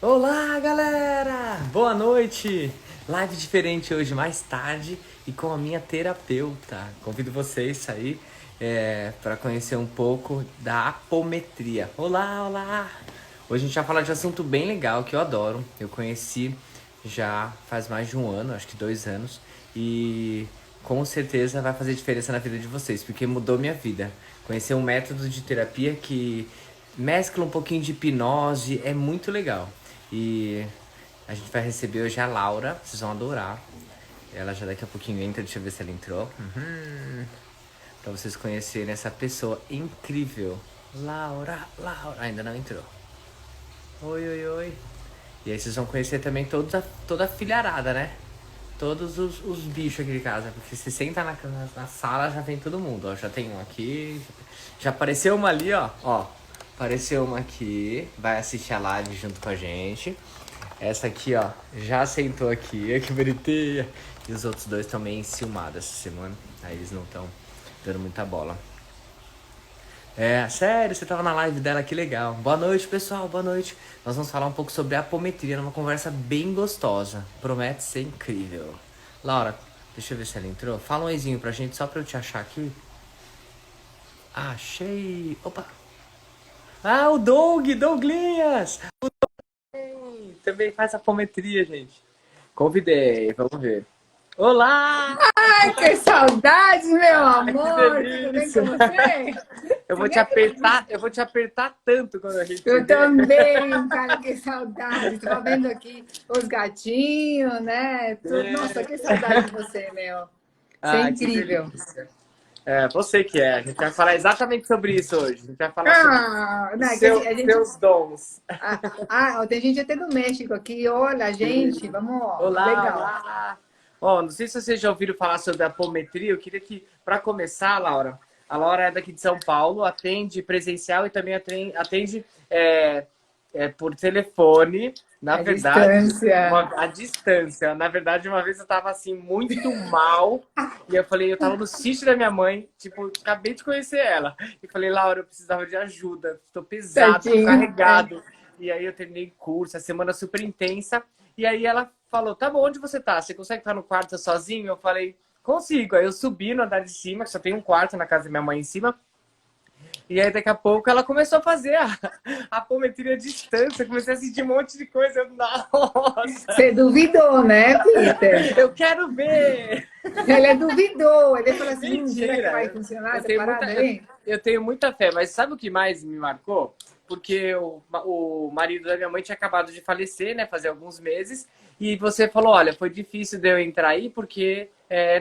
Olá, galera! Boa noite! Live diferente hoje, mais tarde, e com a minha terapeuta. Convido vocês aí para conhecer um pouco da apometria. Olá, olá! Hoje a gente vai falar de um assunto bem legal que eu adoro. Eu conheci já faz mais de um ano, acho que 2 anos, e com certeza vai fazer diferença na vida de vocês, porque mudou minha vida. Conhecer um método de terapia que mescla um pouquinho de hipnose, é muito legal. E a gente vai receber hoje a Laura, vocês vão adorar. Ela já daqui a pouquinho entra, deixa eu ver se ela entrou. Pra vocês conhecerem essa pessoa incrível. Laura, Laura, ainda não entrou. Oi, oi, oi. E aí vocês vão conhecer também toda a filharada, né? Todos os bichos aqui de casa. Porque se senta na sala, já vem todo mundo. Ó, já tem um aqui. Já apareceu uma ali, ó. Ó, apareceu uma aqui. Vai assistir a live junto com a gente. Essa aqui, ó, já sentou aqui. Olha que bonitinha. E os outros dois estão meio enciumados essa semana. Aí eles não estão dando muita bola. É, sério, você tava na live dela, que legal. Boa noite, pessoal, boa noite. Nós vamos falar um pouco sobre apometria numa conversa bem gostosa. Promete ser incrível. Laura, deixa eu ver se ela entrou. Fala um oizinho pra gente, só pra eu te achar aqui. Achei. Opa. Ah, o Douglinhas! Também faz apometria, gente. Convidei, vamos ver. Olá! Ai, que saudade, meu Ai, que amor! Tudo bem delícia! com você? Você vê Eu vou te apertar tanto quando a gente se Eu vê. também, cara, que saudade. Estava vendo aqui os gatinhos, né? Tudo. Nossa, que saudade de você, meu. Você é Ai, que incrível. delícia. É, você que é. A gente vai falar exatamente sobre isso hoje. A gente vai falar sobre Ah, não, é que a gente. seus dons. Ó, tem gente até do México aqui. Olha, gente, vamos, ó, que Olá, legal. olá. Ó, não sei se vocês já ouviram falar sobre a apometria. Eu queria que, para começar, Laura, a Laura é daqui de São Paulo, atende presencial e também atende por telefone. Na A verdade, distância. a distância. Na verdade, uma vez eu tava assim, muito mal. E eu falei, eu tava no sítio da minha mãe, tipo, acabei de conhecer ela. E falei, Laura, eu precisava de ajuda. Tô pesado, tô Tadinho. É. carregado. E aí eu terminei curso, a semana super intensa. E aí ela falou, tá bom, onde você tá? Você consegue estar no quarto sozinho? Eu falei, consigo. Aí eu subi no andar de cima, que só tem um quarto na casa da minha mãe em cima. E aí daqui a pouco ela começou a fazer a apometria à distância. Comecei a sentir um monte de coisa. Eu, nossa, Você duvidou, né, Peter? eu quero ver! Ele duvidou. Ele falou assim: será que vai Mentira! funcionar Eu essa tenho parada muita, aí? eu tenho muita fé, mas sabe o que mais me marcou? Porque o marido da minha mãe tinha acabado de falecer, né? Fazer alguns meses. E você falou: olha, foi difícil de eu entrar aí porque,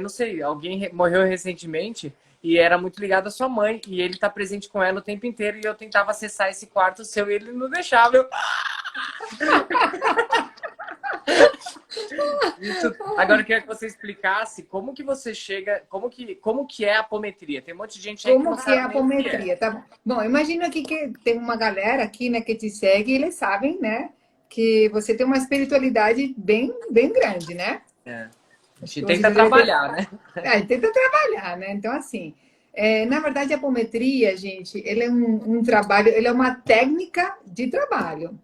não sei, alguém morreu recentemente e era muito ligado à sua mãe. E ele tá presente com ela o tempo inteiro. E eu tentava acessar esse quarto seu e ele não deixava. Isso. Agora eu queria que você explicasse como que você chega, como que é a apometria. Tem um monte de gente aí que não Como que é a sabe nem o que é. apometria? Tá bom. Bom, imagina aqui que tem uma galera aqui, né, que te segue e eles sabem, né, que você tem uma espiritualidade bem, bem grande, né? É. A Acho gente que você tenta já deve ter. trabalhar, né? Tenta trabalhar, né? Então, assim, na verdade, a apometria, gente, ele é um trabalho, ele é uma técnica de trabalho.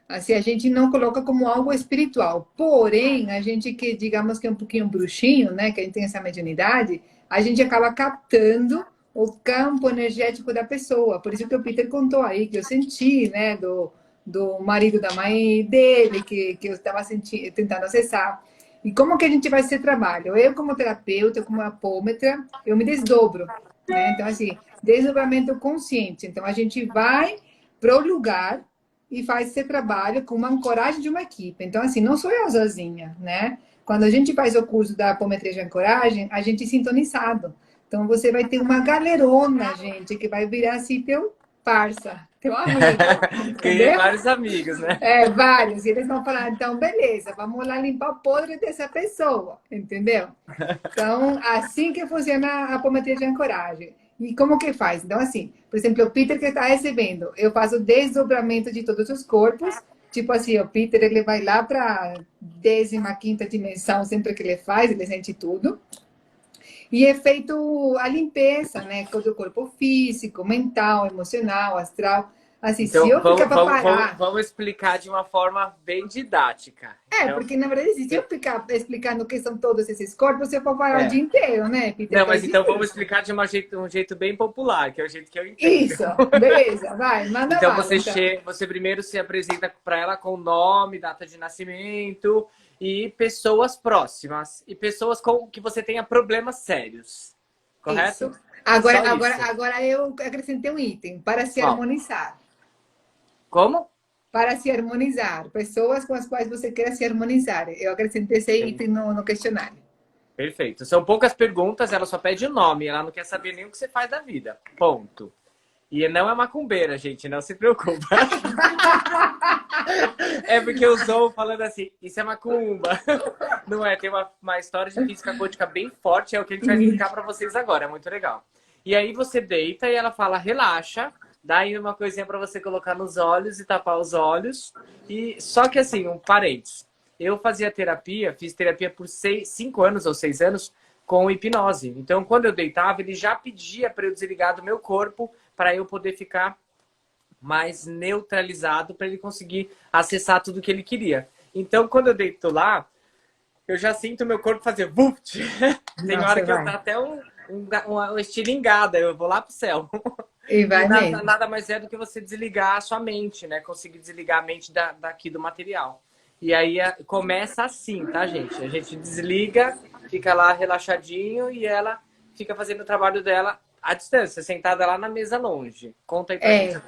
Assim, a gente não coloca como algo espiritual. Porém, a gente que, digamos que é um pouquinho bruxinho, né? Que a gente tem essa mediunidade, a gente acaba captando o campo energético da pessoa. Por isso que o Peter contou aí, que eu senti, né? Do marido da mãe dele, que eu estava tentando acessar. E como que a gente vai ser trabalho? Eu, como terapeuta, como apômetra, eu me desdobro, né? Então, assim, desdobramento consciente. Então, a gente vai para o lugar e faz esse trabalho com uma ancoragem de uma equipe. Então, assim, não sou eu sozinha, né? Quando a gente faz o curso da apometria de ancoragem, a gente é sintonizado. Então, você vai ter uma galerona, gente, que vai virar assim teu parça, teu amigo, Criei entendeu? vários amigos, né? Vários. E eles vão falar, então, beleza, vamos lá limpar o podre dessa pessoa, entendeu? Então, assim que funciona a apometria de ancoragem. E como que faz? Então, assim, por exemplo, o Peter que está recebendo, eu faço desdobramento de todos os corpos. Tipo assim, o Peter, ele vai lá para a 15ª dimensão, sempre que ele faz, ele sente tudo. E é feito a limpeza, né? Do corpo físico, mental, emocional, astral, Assim, se Então, eu ficar para parar. vamos explicar de uma forma bem didática. Então, Porque na verdade, se eu ficar explicando o que são todos esses corpos, eu vou parar o é. dia inteiro, né, Peter? Não, Que é mas então vamos difícil. explicar de um jeito bem popular, que é o jeito que eu entendo. Isso, beleza, vai, manda Então bala, então. você primeiro se apresenta para ela com nome, data de nascimento e pessoas próximas e pessoas com que você tenha problemas sérios, Isso. correto? Só isso. Agora eu acrescentei um item, para se Qual? harmonizar. Como? Para se harmonizar, pessoas com as quais você queira se harmonizar. Eu acrescentei esse item no questionário. Perfeito. São poucas perguntas, ela só pede o nome, ela não quer saber nem o que você faz da vida. Ponto. E não é macumbeira, gente, não se preocupa. É porque eu sou falando assim, isso é macumba. Não é, tem uma história de física quântica bem forte, é o que a gente vai explicar para vocês agora, é muito legal. E aí você deita e ela fala, relaxa, dá aí uma coisinha para você colocar nos olhos e tapar os olhos. E só que assim, um parênteses. Eu fazia terapia, fiz terapia por 5 anos ou 6 anos com hipnose. Então, quando eu deitava, ele já pedia para eu desligar do meu corpo para eu poder ficar mais neutralizado, para ele conseguir acessar tudo que ele queria. Então, quando eu deito lá, eu já sinto meu corpo fazer vupt. Tem hora Nossa, que eu vai. dá até uma estilingada, eu vou lá pro céu. E E vai mesmo. nada mais é do que você desligar a sua mente, né? Conseguir desligar a mente daqui do material. E aí começa assim, tá, gente? A gente desliga, fica lá relaxadinho e ela fica fazendo o trabalho dela à distância, sentada lá na mesa longe. Conta aí pra gente. É,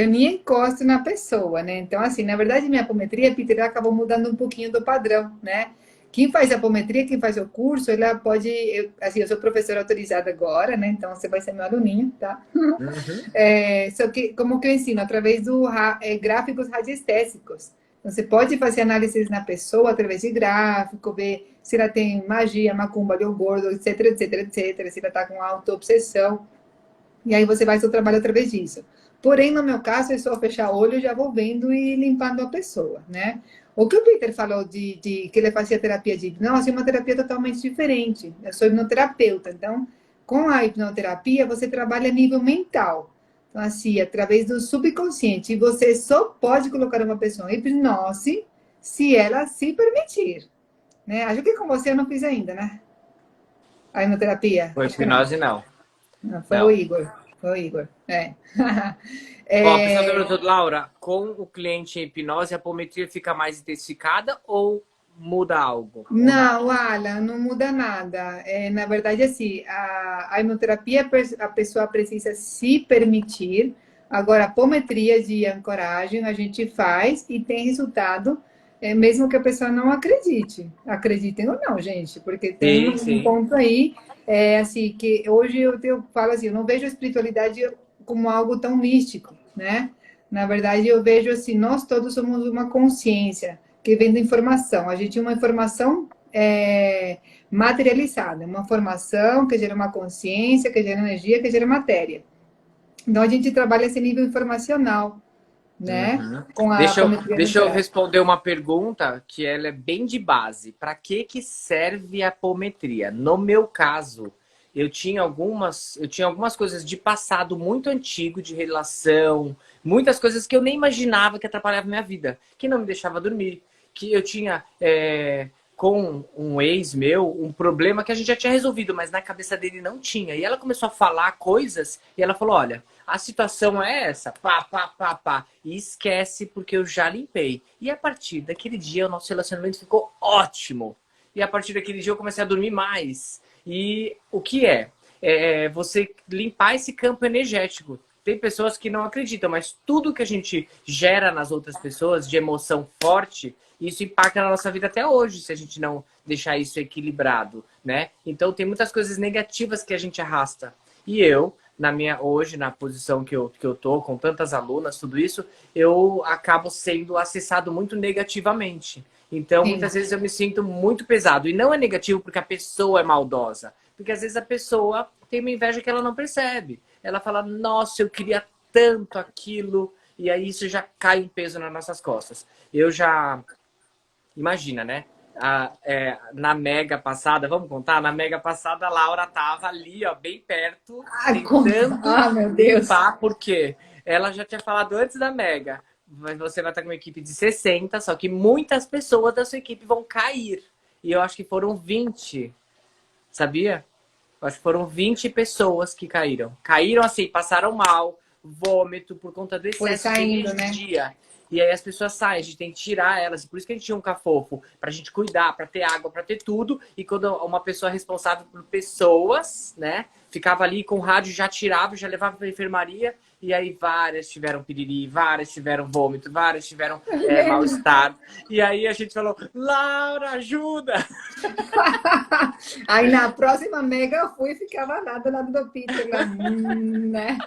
eu nem encosto na pessoa, né? Então, assim, na verdade, minha apometria, Peter, ela acabou mudando um pouquinho do padrão, né? Quem faz apometria, quem faz o curso, ela pode. Assim, eu sou professora autorizada agora, né? Então, você vai ser meu aluninho, tá? Uhum. Só que, como que eu ensino? Através gráficos radiestésicos. Então, você pode fazer análises na pessoa através de gráfico, ver se ela tem magia, macumba, olho gordo, etc, etc, etc. Se ela está com autoobsessão. E aí você faz seu trabalho através disso. Porém, no meu caso, é só fechar o olho, já vou vendo e limpando a pessoa, né? O que o Peter falou de que ele fazia terapia de hipnose é uma terapia totalmente diferente. Eu sou hipnoterapeuta, então, com a hipnoterapia, você trabalha a nível mental. Então, assim, através do subconsciente. E você só pode colocar uma pessoa em hipnose se ela se permitir, né? Acho que com você eu não fiz ainda, né? A hipnoterapia? Com Acho que não. hipnose, não. Não, foi o Não. Igor. Foi o Igor. É. Ó, a pessoa É, perguntou, Laura, com o cliente em hipnose, a apometria fica mais intensificada ou muda algo? Ou não, nada? Alan, não muda nada. Na verdade, assim, a imunoterapia a pessoa precisa se permitir. Agora, a apometria de ancoragem a gente faz e tem resultado, mesmo que a pessoa não acredite. Acreditem ou não, gente, porque tem Sim, um sim. ponto aí, assim, que hoje eu falo assim, eu não vejo a espiritualidade como algo tão místico, né? Na verdade, eu vejo assim, nós todos somos uma consciência que vem da informação. A gente tem uma informação materializada, uma formação que gera uma consciência, que gera energia, que gera matéria. Então, a gente trabalha esse nível informacional, né? Uhum. Com a apometria Deixa eu mental. responder uma pergunta que ela é bem de base. Para que serve a apometria? No meu caso, eu tinha algumas coisas de passado muito antigo, de relação, muitas coisas que eu nem imaginava que atrapalhavam minha vida, que não me deixava dormir, que eu tinha com um ex meu um problema que a gente já tinha resolvido, mas na cabeça dele não tinha. E ela começou a falar coisas e ela falou: olha, a situação é essa, pá, pá, pá, pá. E esquece porque eu já limpei. E a partir daquele dia o nosso relacionamento ficou ótimo. E a partir daquele dia eu comecei a dormir mais. E o que é? É você limpar esse campo energético. Tem pessoas que não acreditam, mas tudo que a gente gera nas outras pessoas de emoção forte, isso impacta na nossa vida até hoje, se a gente não deixar isso equilibrado, né? Então tem muitas coisas negativas que a gente arrasta. E eu, hoje, na posição que eu tô, com tantas alunas, tudo isso, eu acabo sendo acessado muito negativamente. Então, Sim. muitas vezes eu me sinto muito pesado. E não é negativo porque a pessoa é maldosa. Porque às vezes a pessoa tem uma inveja que ela não percebe. Ela fala, nossa, eu queria tanto aquilo. E aí isso já cai um peso nas nossas costas. Eu já. Imagina, né? Na Mega passada, vamos contar? Na Mega passada, a Laura tava ali, ó, bem perto, Ai, conta. tentando Ah, meu Deus. limpar, porque Ela já tinha falado antes da Mega. Mas você vai estar com uma equipe de 60, só que muitas pessoas da sua equipe vão cair. E eu acho que foram 20, sabia? Eu acho que foram 20 pessoas que caíram. Caíram assim, passaram mal, vômito, por conta do Foi excesso de saindo, né? energia. E aí as pessoas saem, a gente tem que tirar elas. E por isso que a gente tinha um cafofo, pra gente cuidar, pra ter água, pra ter tudo. E quando uma pessoa responsável por pessoas, né, ficava ali com o rádio, já tirava, já levava pra enfermaria. E aí várias tiveram piriri, várias tiveram vômito, várias tiveram Lembro. mal-estar. E aí a gente falou, Laura, ajuda! Aí na próxima Mega eu fui e ficava lá do lado do Peter, lá, né?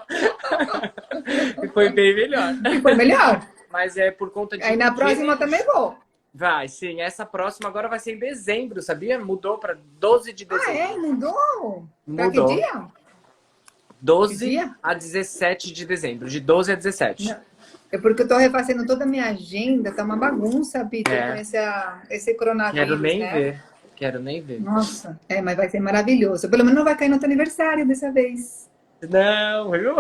E foi bem melhor. E foi melhor. Mas é por conta Aí na de próxima eu também vou. Vai, sim. Essa próxima agora vai ser em dezembro, sabia? Mudou para 12 de Ah, dezembro. é? Mudou? Pra que Mudou. dia? Que 12 dia? a 17 de dezembro. De 12 a 17. Não. É porque eu tô refazendo toda a minha agenda, tá uma bagunça, Peter, com É. esse Quero coronavírus, nem né? ver. Quero nem ver. Nossa, mas vai ser maravilhoso. Pelo menos não vai cair no teu aniversário dessa vez. Não, viu?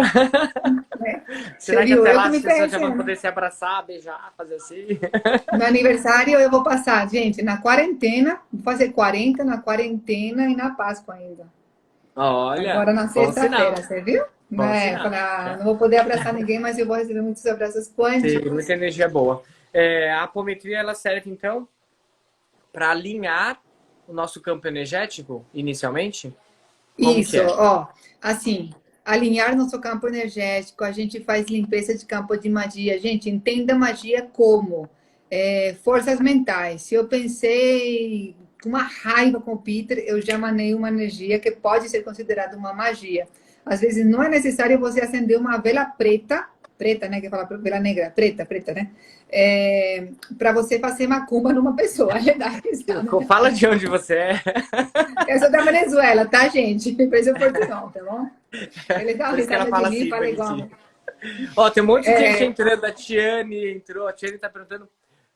Né? Você Será que viu? até Eu lá que as me pessoas já vão conhecendo. poder se abraçar, beijar, fazer assim? No aniversário eu vou passar, gente, na quarentena, vou fazer 40 na quarentena e na Páscoa ainda. Olha, Agora na bom sexta-feira, sinal. você viu? Bom É, sinal. falar, não vou poder abraçar ninguém, mas eu vou receber muitos abraços Sim, quânticos. muita energia boa. É, a apometria ela serve então para alinhar o nosso campo energético inicialmente? Como que Isso, é? ó, assim, alinhar nosso campo energético, a gente faz limpeza de campo de magia. Gente, entenda magia como forças mentais. Se eu pensei com uma raiva com o Peter, eu já emanei uma energia que pode ser considerada uma magia. Às vezes não é necessário você acender uma vela preta, preta, né? Que fala vela negra, preta, preta, né? Para você fazer macumba numa pessoa. É verdade, sabe? Fala de onde você é. Eu sou da Venezuela, tá, gente? Preço Portunhol, tá bom? Ele dá uma Por isso que ela risada de fala mim e assim, fala bonitinho. igual. Ó, tem um monte de gente entrando. A Tiane entrou. A Tiane tá perguntando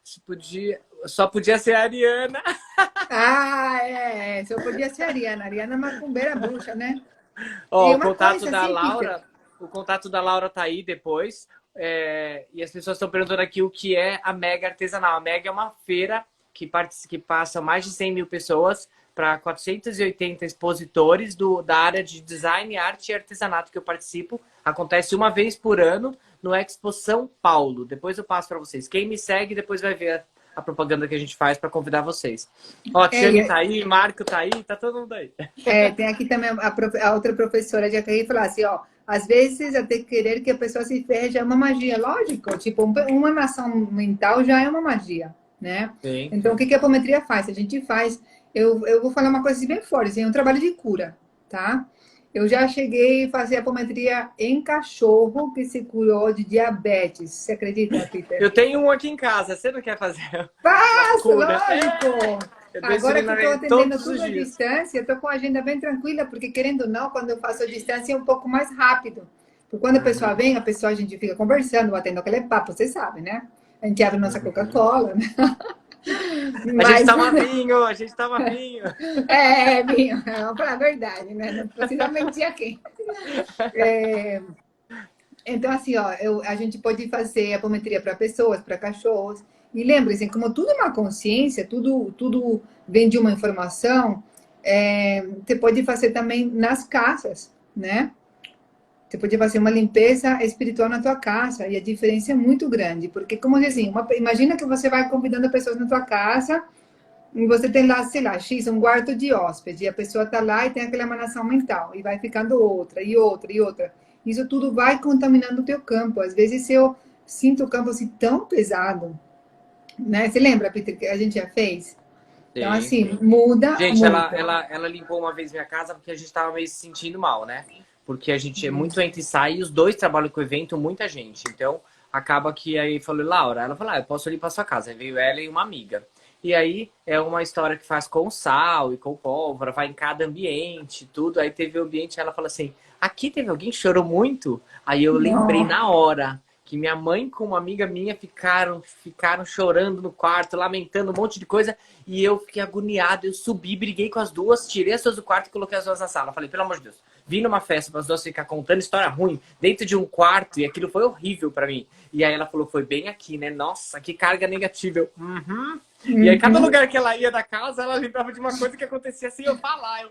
se podia. Só podia ser a Ariana. Ah, é. Se eu podia ser a Ariana. Ariana é macumbeira bruxa, né? Ó, E o uma contato coisa da assim, Peter. Laura. O contato da Laura tá aí depois. E as pessoas estão perguntando aqui o que é a Mega Artesanal. A Mega é uma feira que passa mais de 100 mil pessoas para 480 expositores da área de design, arte e artesanato que eu participo. Acontece uma vez por ano no Expo São Paulo. Depois eu passo para vocês. Quem me segue depois vai ver a propaganda que a gente faz para convidar vocês. Ó, Tiane tá aí, Marco tá aí, tá todo mundo aí. Tem aqui também a outra professora de AKI falar assim, ó. Às vezes, até querer que a pessoa se ferre já é uma magia, lógico. Tipo, uma nação mental já é uma magia, né? Sim, Então, o sim. que a apometria faz? A gente faz... Eu vou falar uma coisa assim bem forte, assim, é um trabalho de cura, tá? Eu já cheguei a fazer apometria em cachorro que se curou de diabetes. Você acredita, Peter? Eu tenho um aqui em casa. Você não quer fazer uma Faço, cura? lógico! Eu dou Agora que insulina estou nele atendendo todos os tudo à dias. distância, estou com a agenda bem tranquila, porque querendo ou não, quando eu faço a distância é um pouco mais rápido. Porque quando a pessoa vem, a gente fica conversando, batendo aquele papo, você sabe, né? A gente abre nossa Coca-Cola, né? A gente Mas, toma vinho, a gente toma vinho. Binho, vamos falar a verdade, né? Não precisa mentir aqui. Então, assim, ó, a gente pode fazer apometria para pessoas, para cachorros. E lembre-se, como tudo é uma consciência, tudo vem de uma informação, você pode fazer também nas casas, né? Você pode fazer uma limpeza espiritual na tua casa e a diferença é muito grande, porque como assim, imagina que você vai convidando pessoas na tua casa e você tem lá, sei lá, X, um quarto de hóspede, e a pessoa tá lá e tem aquela emanação mental, e vai ficando outra, e outra, e outra. Isso tudo vai contaminando o teu campo. Às vezes eu sinto o campo assim tão pesado, né? Você lembra, Peter, que a gente já fez? Então, Sim, assim, sim. muda Gente, muito. ela limpou uma vez minha casa porque a gente tava meio se sentindo mal, né? Porque a gente é muito entra e sai e os dois trabalham com o evento, muita gente. Então, acaba que aí falou, Laura, ela falou, eu posso ir pra sua casa. Aí veio ela e uma amiga. E aí é uma história que faz com sal e com pólvora, vai em cada ambiente, tudo. Aí teve o ambiente, ela falou assim, aqui teve alguém que chorou muito? Aí eu lembrei Não. na hora que minha mãe com uma amiga minha ficaram chorando no quarto, lamentando um monte de coisa, e eu fiquei agoniado, eu subi, briguei com as duas, tirei as duas do quarto e coloquei as duas na sala. Falei, pelo amor de Deus, vir numa festa para as duas ficar contando história ruim dentro de um quarto e aquilo foi horrível para mim. E aí ela falou, foi bem aqui, né? Nossa, que carga negativa. Eu, uhum. E aí cada lugar que ela ia da casa, ela lembrava de uma coisa que acontecia sem eu falar.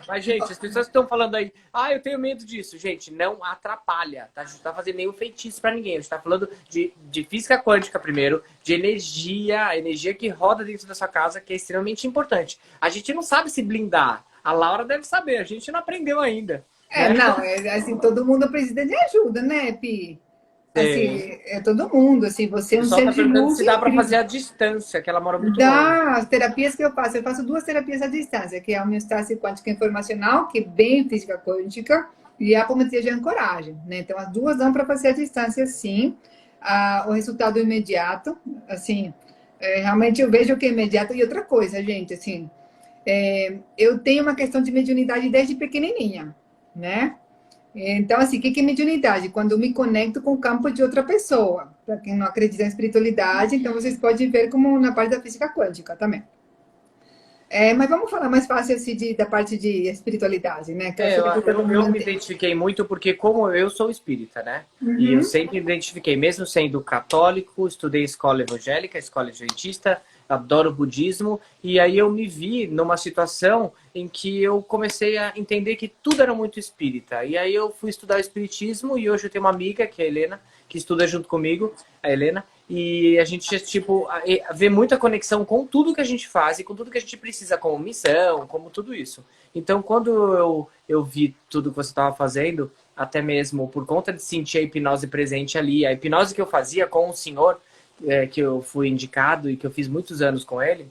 Mas, gente, as pessoas que estão falando aí, eu tenho medo disso. Gente, não atrapalha, tá? A gente não tá fazendo nenhum feitiço para ninguém. A gente tá falando de física quântica primeiro, de energia, a energia que roda dentro da sua casa, que é extremamente importante. A gente não sabe se blindar. A Laura deve saber, a gente não aprendeu ainda. Né? Não, assim, todo mundo precisa de ajuda, né, Pi? Assim, é todo mundo, assim, você é um ser de luz. Se dá para fazer à distância, que ela mora muito longe. Dá, as terapias que eu faço 2 terapias à distância, que é a homeostase quântica informacional, que é bem física quântica, e a apometria de ancoragem, né? Então, as duas dão para fazer à distância, sim. O resultado é imediato, assim, realmente eu vejo que é imediato. E outra coisa, gente, assim, eu tenho uma questão de mediunidade desde pequenininha, né? Então, assim, o que é mediunidade? Quando eu me conecto com o campo de outra pessoa. Para quem não acredita em espiritualidade, então vocês podem ver como na parte da física quântica também. Mas vamos falar mais fácil assim da parte de espiritualidade, né? Que eu me identifiquei muito porque como eu sou espírita, né? Uhum. E eu sempre me identifiquei, mesmo sendo católico, estudei escola evangélica, escola adventista, adoro budismo, e aí eu me vi numa situação em que eu comecei a entender que tudo era muito espírita. E aí eu fui estudar espiritismo e hoje eu tenho uma amiga, que é a Helena, que estuda junto comigo, a Helena, e a gente, tipo, vê muita conexão com tudo que a gente faz e com tudo que a gente precisa, como missão, como tudo isso. Então, quando eu vi tudo que você estava fazendo, até mesmo por conta de sentir a hipnose presente ali, a hipnose que eu fazia com o senhor, que eu fui indicado e que eu fiz muitos anos com ele,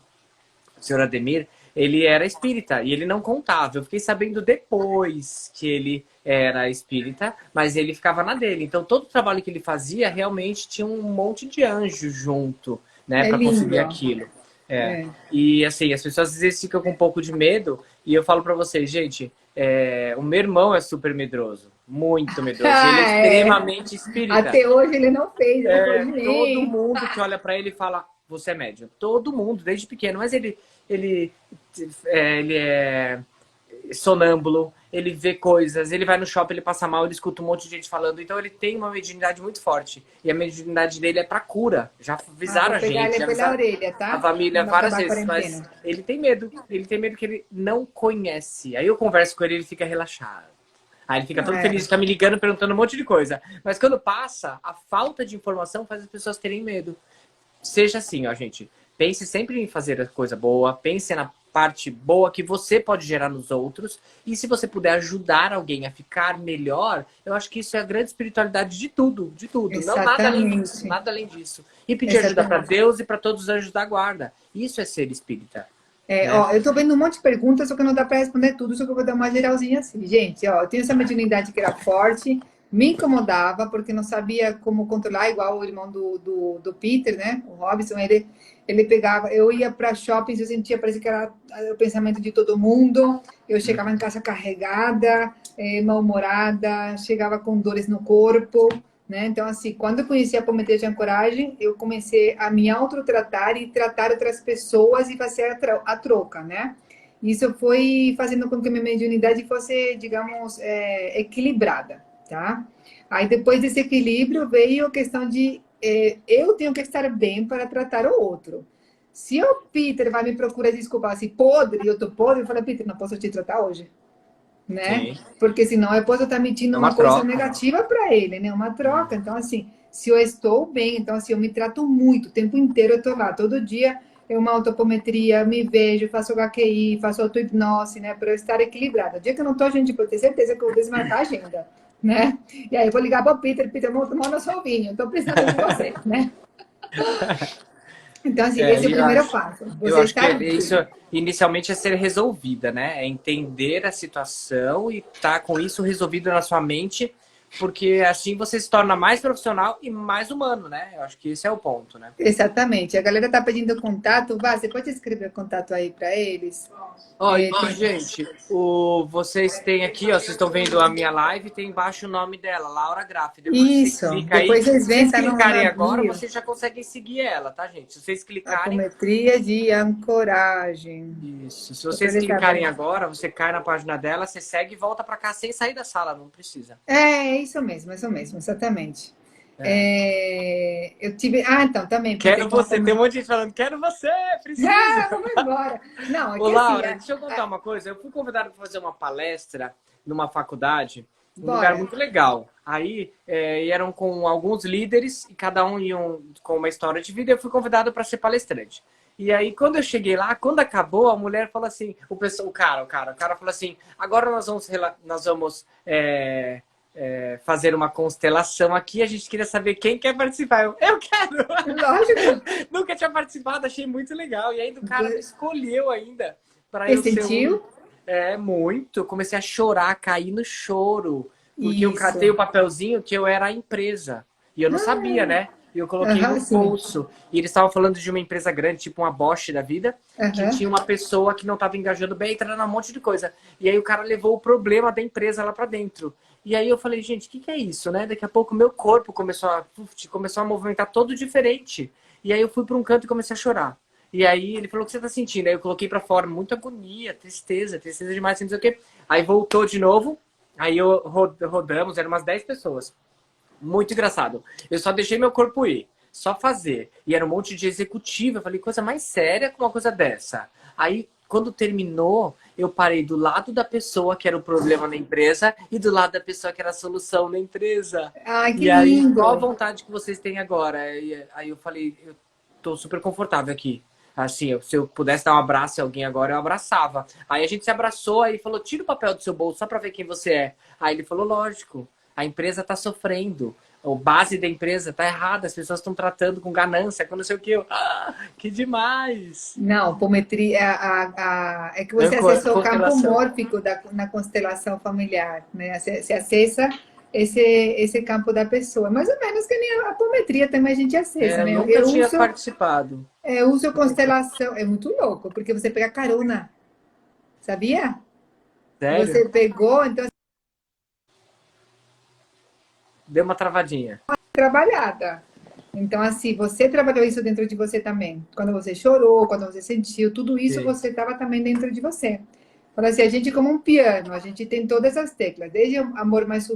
o senhor Ademir, ele era espírita e ele não contava. Eu fiquei sabendo depois que ele era espírita, mas ele ficava na dele. Então, todo o trabalho que ele fazia realmente tinha um monte de anjo junto, né, para conseguir aquilo. E assim, as pessoas às vezes ficam com um pouco de medo e eu falo para vocês, gente, o meu irmão é super muito medroso. Ele é extremamente espírita. Até hoje ele não fez. Todo mundo que olha para ele fala, você é médium. Todo mundo, desde pequeno. Mas ele é sonâmbulo, ele vê coisas, ele vai no shopping, ele passa mal, ele escuta um monte de gente falando. Então ele tem uma mediunidade muito forte. E a mediunidade dele é para cura. Já avisaram a gente. Ele pela orelha, tá? A família várias vezes. Mas ele tem medo. Ele tem medo que ele não conhece. Aí eu converso com ele e ele fica relaxado. Aí ele fica todo feliz, fica me ligando, perguntando um monte de coisa. Mas quando passa, a falta de informação faz as pessoas terem medo. Seja assim, ó, gente. Pense sempre em fazer a coisa boa. Pense na parte boa que você pode gerar nos outros. E se você puder ajudar alguém a ficar melhor, eu acho que isso é a grande espiritualidade de tudo. De tudo. Não, nada além disso. Nada além disso. E pedir ajuda para Deus e para todos os anjos da guarda. Isso é ser espírita. Ó, eu tô vendo um monte de perguntas, só que não dá para responder tudo, só que eu vou dar uma geralzinha assim. Gente, ó, eu tenho essa mediunidade que era forte, me incomodava, porque não sabia como controlar, igual o irmão do Peter, né? O Robson, ele pegava, eu ia para shoppings, eu sentia, parecia que era o pensamento de todo mundo, eu chegava em casa carregada, mal-humorada, chegava com dores no corpo, né? Então, assim, quando eu conheci a apometria de ancoragem, eu comecei a me autotratar e tratar outras pessoas e fazer a troca, né? Isso foi fazendo com que a minha mediunidade fosse, digamos, equilibrada, tá? Aí, depois desse equilíbrio, veio a questão de eu tenho que estar bem para tratar o outro. Se o Peter vai me procurar desculpar assim, podre, eu tô podre, eu falo, Peter, não posso te tratar hoje. Né? Sim. Porque senão eu posso estar emitindo uma coisa negativa para ele, né? Uma troca. Então, assim, se eu estou bem, então, assim, eu me trato muito, o tempo inteiro eu estou lá. Todo dia é uma autopometria, me vejo, faço HQI, faço auto-hipnose, né? Para eu estar equilibrada. O dia que eu não estou, gente, pode ter certeza que eu vou desmarcar a agenda, né? E aí eu vou ligar para o Peter, vamos tomar nosso vinho, estou precisando de você, né? Então, assim, esse é o primeiro passo. Eu acho que isso inicialmente é ser resolvida, né? É entender a situação e tá com isso resolvido na sua mente porque assim você se torna mais profissional e mais humano, né? Eu acho que esse é o ponto, né? Exatamente. A galera tá pedindo contato. Vá, você pode escrever contato aí para eles? Ó, É, gente, vocês têm aqui, ó, vocês estão vendo a minha live, tem embaixo o nome dela, Laura Graff. Depois você Isso. clica aí. Depois vocês Se veem, vocês tá no, na clicarem agora, bio. vocês já conseguem seguir ela, tá, gente? Se vocês clicarem, Apometria de ancoragem. isso. Se Só para vocês eles clicarem saberem. agora, você cai na página dela, você segue e volta pra cá sem sair da sala, não precisa. É isso mesmo, exatamente. É. É, eu tive. Ah, então, também, Peter, Quero como. você, tem um monte de gente falando, quero você, preciso. Ah, vamos embora. Não, é Ô, que assim, Laura, deixa eu contar uma coisa. Eu fui convidado para fazer uma palestra numa faculdade, num lugar bora. muito legal. Aí, eram com alguns líderes e cada um ia com uma história de vida. Eu fui convidado para ser palestrante. E aí, quando eu cheguei lá, quando acabou, a mulher falou assim, o cara falou assim, agora nós vamos fazer uma constelação aqui. A gente queria saber quem quer participar. Eu quero! Lógico. Nunca tinha participado, achei muito legal. E ainda o cara me escolheu ainda para Você eu ser um. sentiu? É, muito. Eu comecei a chorar, cair no choro. Porque eu catei Isso. o papelzinho que eu era a empresa. E eu não sabia, né? E eu coloquei Aham, no sim. bolso. E eles estavam falando de uma empresa grande, tipo uma Bosch da vida, que Aham. tinha uma pessoa que não estava engajando bem, entrando um monte de coisa. E aí o cara levou o problema da empresa lá para dentro. E aí eu falei, gente, o que é isso, né? Daqui a pouco meu corpo começou a movimentar todo diferente. E aí eu fui para um canto e comecei a chorar. E aí ele falou, o que você tá sentindo? Aí eu coloquei para fora, muita agonia, tristeza demais, não sei o quê. Aí voltou de novo, aí rodamos, eram umas 10 pessoas. Muito engraçado. Eu só deixei meu corpo ir, só fazer. E era um monte de executivo. Eu falei, coisa mais séria com uma coisa dessa. Aí, quando terminou, eu parei do lado da pessoa que era o problema na empresa e do lado da pessoa que era a solução na empresa. Ai, que E aí, qual a lindo. vontade que vocês têm agora? E aí eu falei, eu tô super confortável aqui. Assim, se eu pudesse dar um abraço em alguém agora, eu abraçava. Aí a gente se abraçou, aí falou, tira o papel do seu bolso só pra ver quem você é. Aí ele falou, lógico, a empresa tá sofrendo. A base da empresa tá errada, as pessoas estão tratando com ganância, com não sei o que. Que demais! Não, apometria é que você acessou o campo Constelação. mórfico na constelação familiar, né? Você acessa esse campo da pessoa. Mais ou menos que nem a apometria também a gente acessa, Eu né? nunca tinha participado. Eu uso constelação, é muito louco, porque você pega carona, sabia? Sério? Você pegou, então, Deu uma travadinha. trabalhada. Então, assim, você trabalhou isso dentro de você também. Quando você chorou, quando você sentiu, tudo isso Sim. você estava também dentro de você. Fala assim, a gente é como um piano, a gente tem todas as teclas, desde o amor mais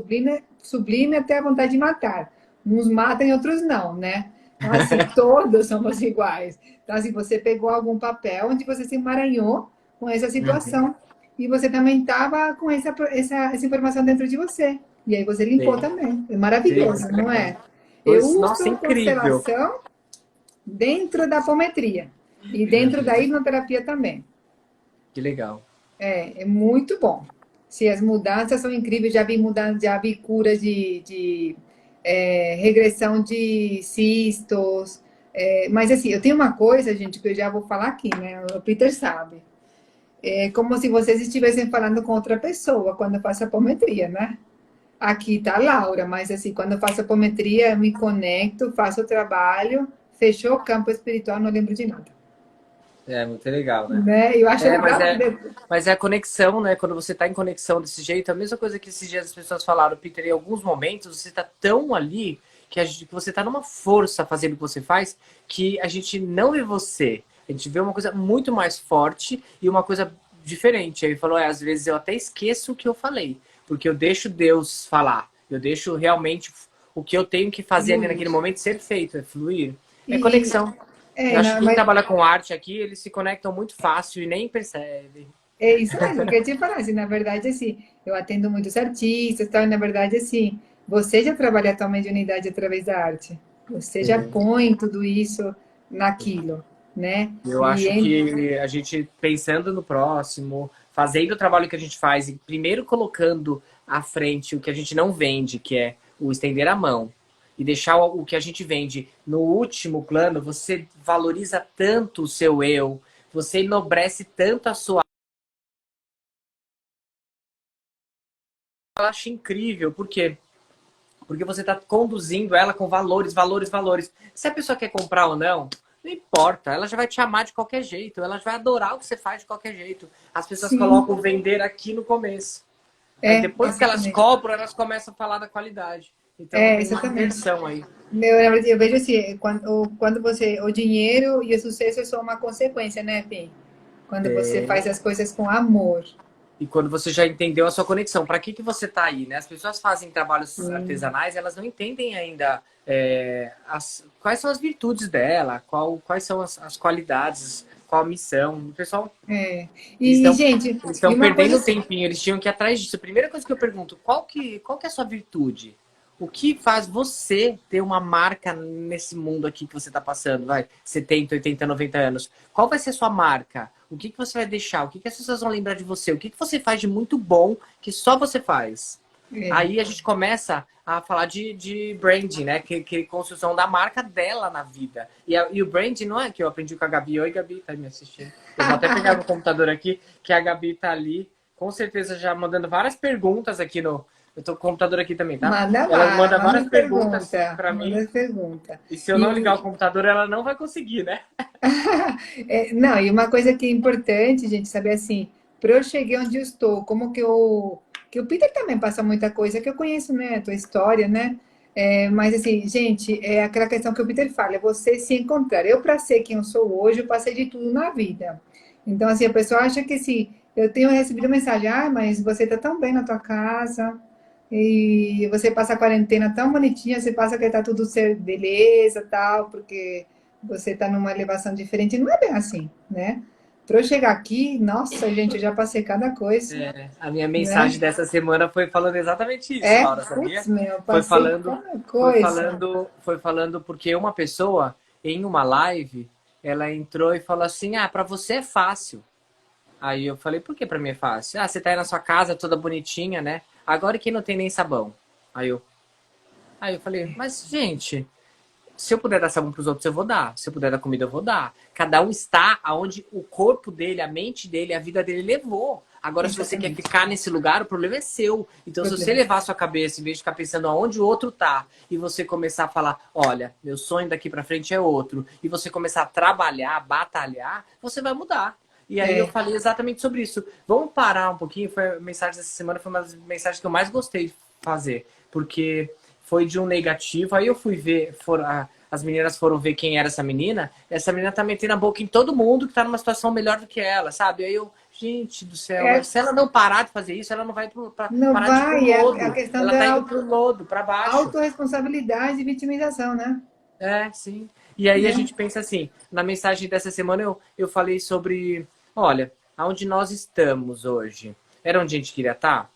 sublime até a vontade de matar. Uns matam e outros não, né? Então, assim, todos somos iguais. Então, assim, você pegou algum papel onde você se emaranhou com essa Uhum. situação e você também estava com essa informação dentro de você. E aí você limpou Sim. também. É Sim, maravilhoso, muito não legal. é? Eu Nossa, uso incrível. constelação dentro da apometria e dentro da Uhum. hipnoterapia também. Que legal. É muito bom. Se as mudanças são incríveis, já vi mudanças, já vi curas de regressão de cistos. Mas assim, eu tenho uma coisa, gente, que eu já vou falar aqui, né? O Peter sabe. É como se vocês estivessem falando com outra pessoa quando eu faço apometria, né? Aqui tá a Laura, mas assim, quando eu faço apometria, eu me conecto, faço o trabalho, fechou o campo espiritual, não lembro de nada. É muito legal, né? Né? Eu acho É, mas legal. é, mas é a conexão, né? Quando você tá em conexão desse jeito, é a mesma coisa que esses dias as pessoas falaram, Peter, em alguns momentos você tá tão ali que você tá numa força fazendo o que você faz que a gente não vê você. A gente vê uma coisa muito mais forte e uma coisa diferente. Aí ele falou, às vezes eu até esqueço o que eu falei, porque eu deixo Deus falar. Eu deixo realmente o que eu tenho que fazer ali Fluir. naquele momento ser feito, é fluir. É E, conexão. Eu acho que não, quem mas trabalha com arte aqui, eles se conectam muito fácil e nem percebe. é isso mesmo, que eu te falar, assim, na verdade, assim, eu atendo muitos artistas, tal, e na verdade, assim, você já trabalha a tua mediunidade através da arte. Você já Sim. põe tudo isso naquilo, né? Eu E acho que a gente, pensando no próximo, fazendo o trabalho que a gente faz e primeiro colocando à frente o que a gente não vende, que é o estender a mão, e deixar o que a gente vende no último plano, você valoriza tanto o seu eu, você enobrece tanto a sua. Eu acho incrível, porque Porque você está conduzindo ela com valores, valores, valores. Se a pessoa quer comprar ou não, não importa. Ela já vai te amar de qualquer jeito. Ela vai adorar o que você faz de qualquer jeito. As pessoas Sim, colocam vender aqui no começo. Aí depois que elas exatamente. cobram, elas começam a falar da qualidade. Então tem uma Exatamente. inversão aí. Eu vejo assim, quando você, o dinheiro e o sucesso são uma consequência, né, Pim? Quando você faz as coisas com amor. E quando você já entendeu a sua conexão, para que você está aí, né? As pessoas fazem trabalhos Sim. artesanais, elas não entendem ainda quais são as virtudes dela, quais são as qualidades, qual a missão. O pessoal, É. eles E, estão gente, eles e estão uma perdendo coisa, um tempinho, eles tinham que ir atrás disso. A primeira coisa que eu pergunto, qual que é a sua virtude? O que faz você ter uma marca nesse mundo aqui que você está passando? Vai, 70, 80, 90 anos. Qual vai ser a sua marca? O que você vai deixar? O que as pessoas vão lembrar de você? O que você faz de muito bom que só você faz? é, Aí a gente começa a falar de branding, né? Que construção da marca dela na vida. E o branding não é que eu aprendi com a Gabi. Oi, Gabi, tá me assistindo. Eu vou até pegar meu computador aqui, que a Gabi tá ali, com certeza já mandando várias perguntas aqui no. Eu tô com o computador aqui também, tá? manda Ela bala, manda manda várias as perguntas perguntas, para manda mim. as perguntas. E se eu não ligar o E, computador, ela não vai conseguir, né? não, e uma coisa que é importante, gente, saber assim, para eu chegar onde eu estou, como que o Peter também passa muita coisa que eu conheço, né, a tua história, né? Mas assim, gente, é aquela questão que o Peter fala, é você se encontrar. Eu, para ser quem eu sou hoje, eu passei de tudo na vida. Então, assim, a pessoa acha que assim, eu tenho recebido mensagem, mas você tá tão bem na tua casa, e você passa a quarentena tão bonitinha, você passa que tá tudo ser beleza, tal, porque você está numa elevação diferente. Não é bem assim, né? Para eu chegar aqui, nossa, gente, eu já passei cada coisa, A minha né? mensagem dessa semana foi falando exatamente isso, Laura, Putz, sabia? meu, Foi passei falando, cada coisa. foi falando porque uma pessoa em uma live, ela entrou e falou assim: "Ah, para você é fácil". Aí eu falei: "Por que para mim é fácil?". "Ah, você tá aí na sua casa toda bonitinha, né? Agora que não tem nem sabão". Aí eu falei: "Mas gente, se eu puder dar sabão para os outros, eu vou dar. Se eu puder dar comida, eu vou dar. Cada um está aonde o corpo dele, a mente dele, a vida dele levou. Agora, se você quer Exatamente. ficar nesse lugar, o problema é seu. Então, se você Problema. levar a sua cabeça, em vez de ficar pensando aonde o outro tá, e você começar a falar, olha, meu sonho daqui para frente é outro, e você começar a trabalhar, batalhar, você vai mudar. E aí eu É, falei exatamente sobre isso. Vamos parar um pouquinho. Foi a mensagem dessa semana, foi uma das mensagens que eu mais gostei de fazer. Porque foi de um negativo. Aí eu fui ver, as meninas foram ver quem era essa menina. Essa menina tá metendo a boca em todo mundo que tá numa situação melhor do que ela, sabe? Aí eu, gente do céu, é, se ela não parar de fazer isso, ela não vai não parar de ir pro vai, é a lodo. questão Ela tá da indo pro lodo, para baixo. autorresponsabilidade e vitimização, né? É, sim. E aí a Né? gente pensa assim, na mensagem dessa semana eu falei sobre, olha, aonde nós estamos hoje, era onde a gente queria estar?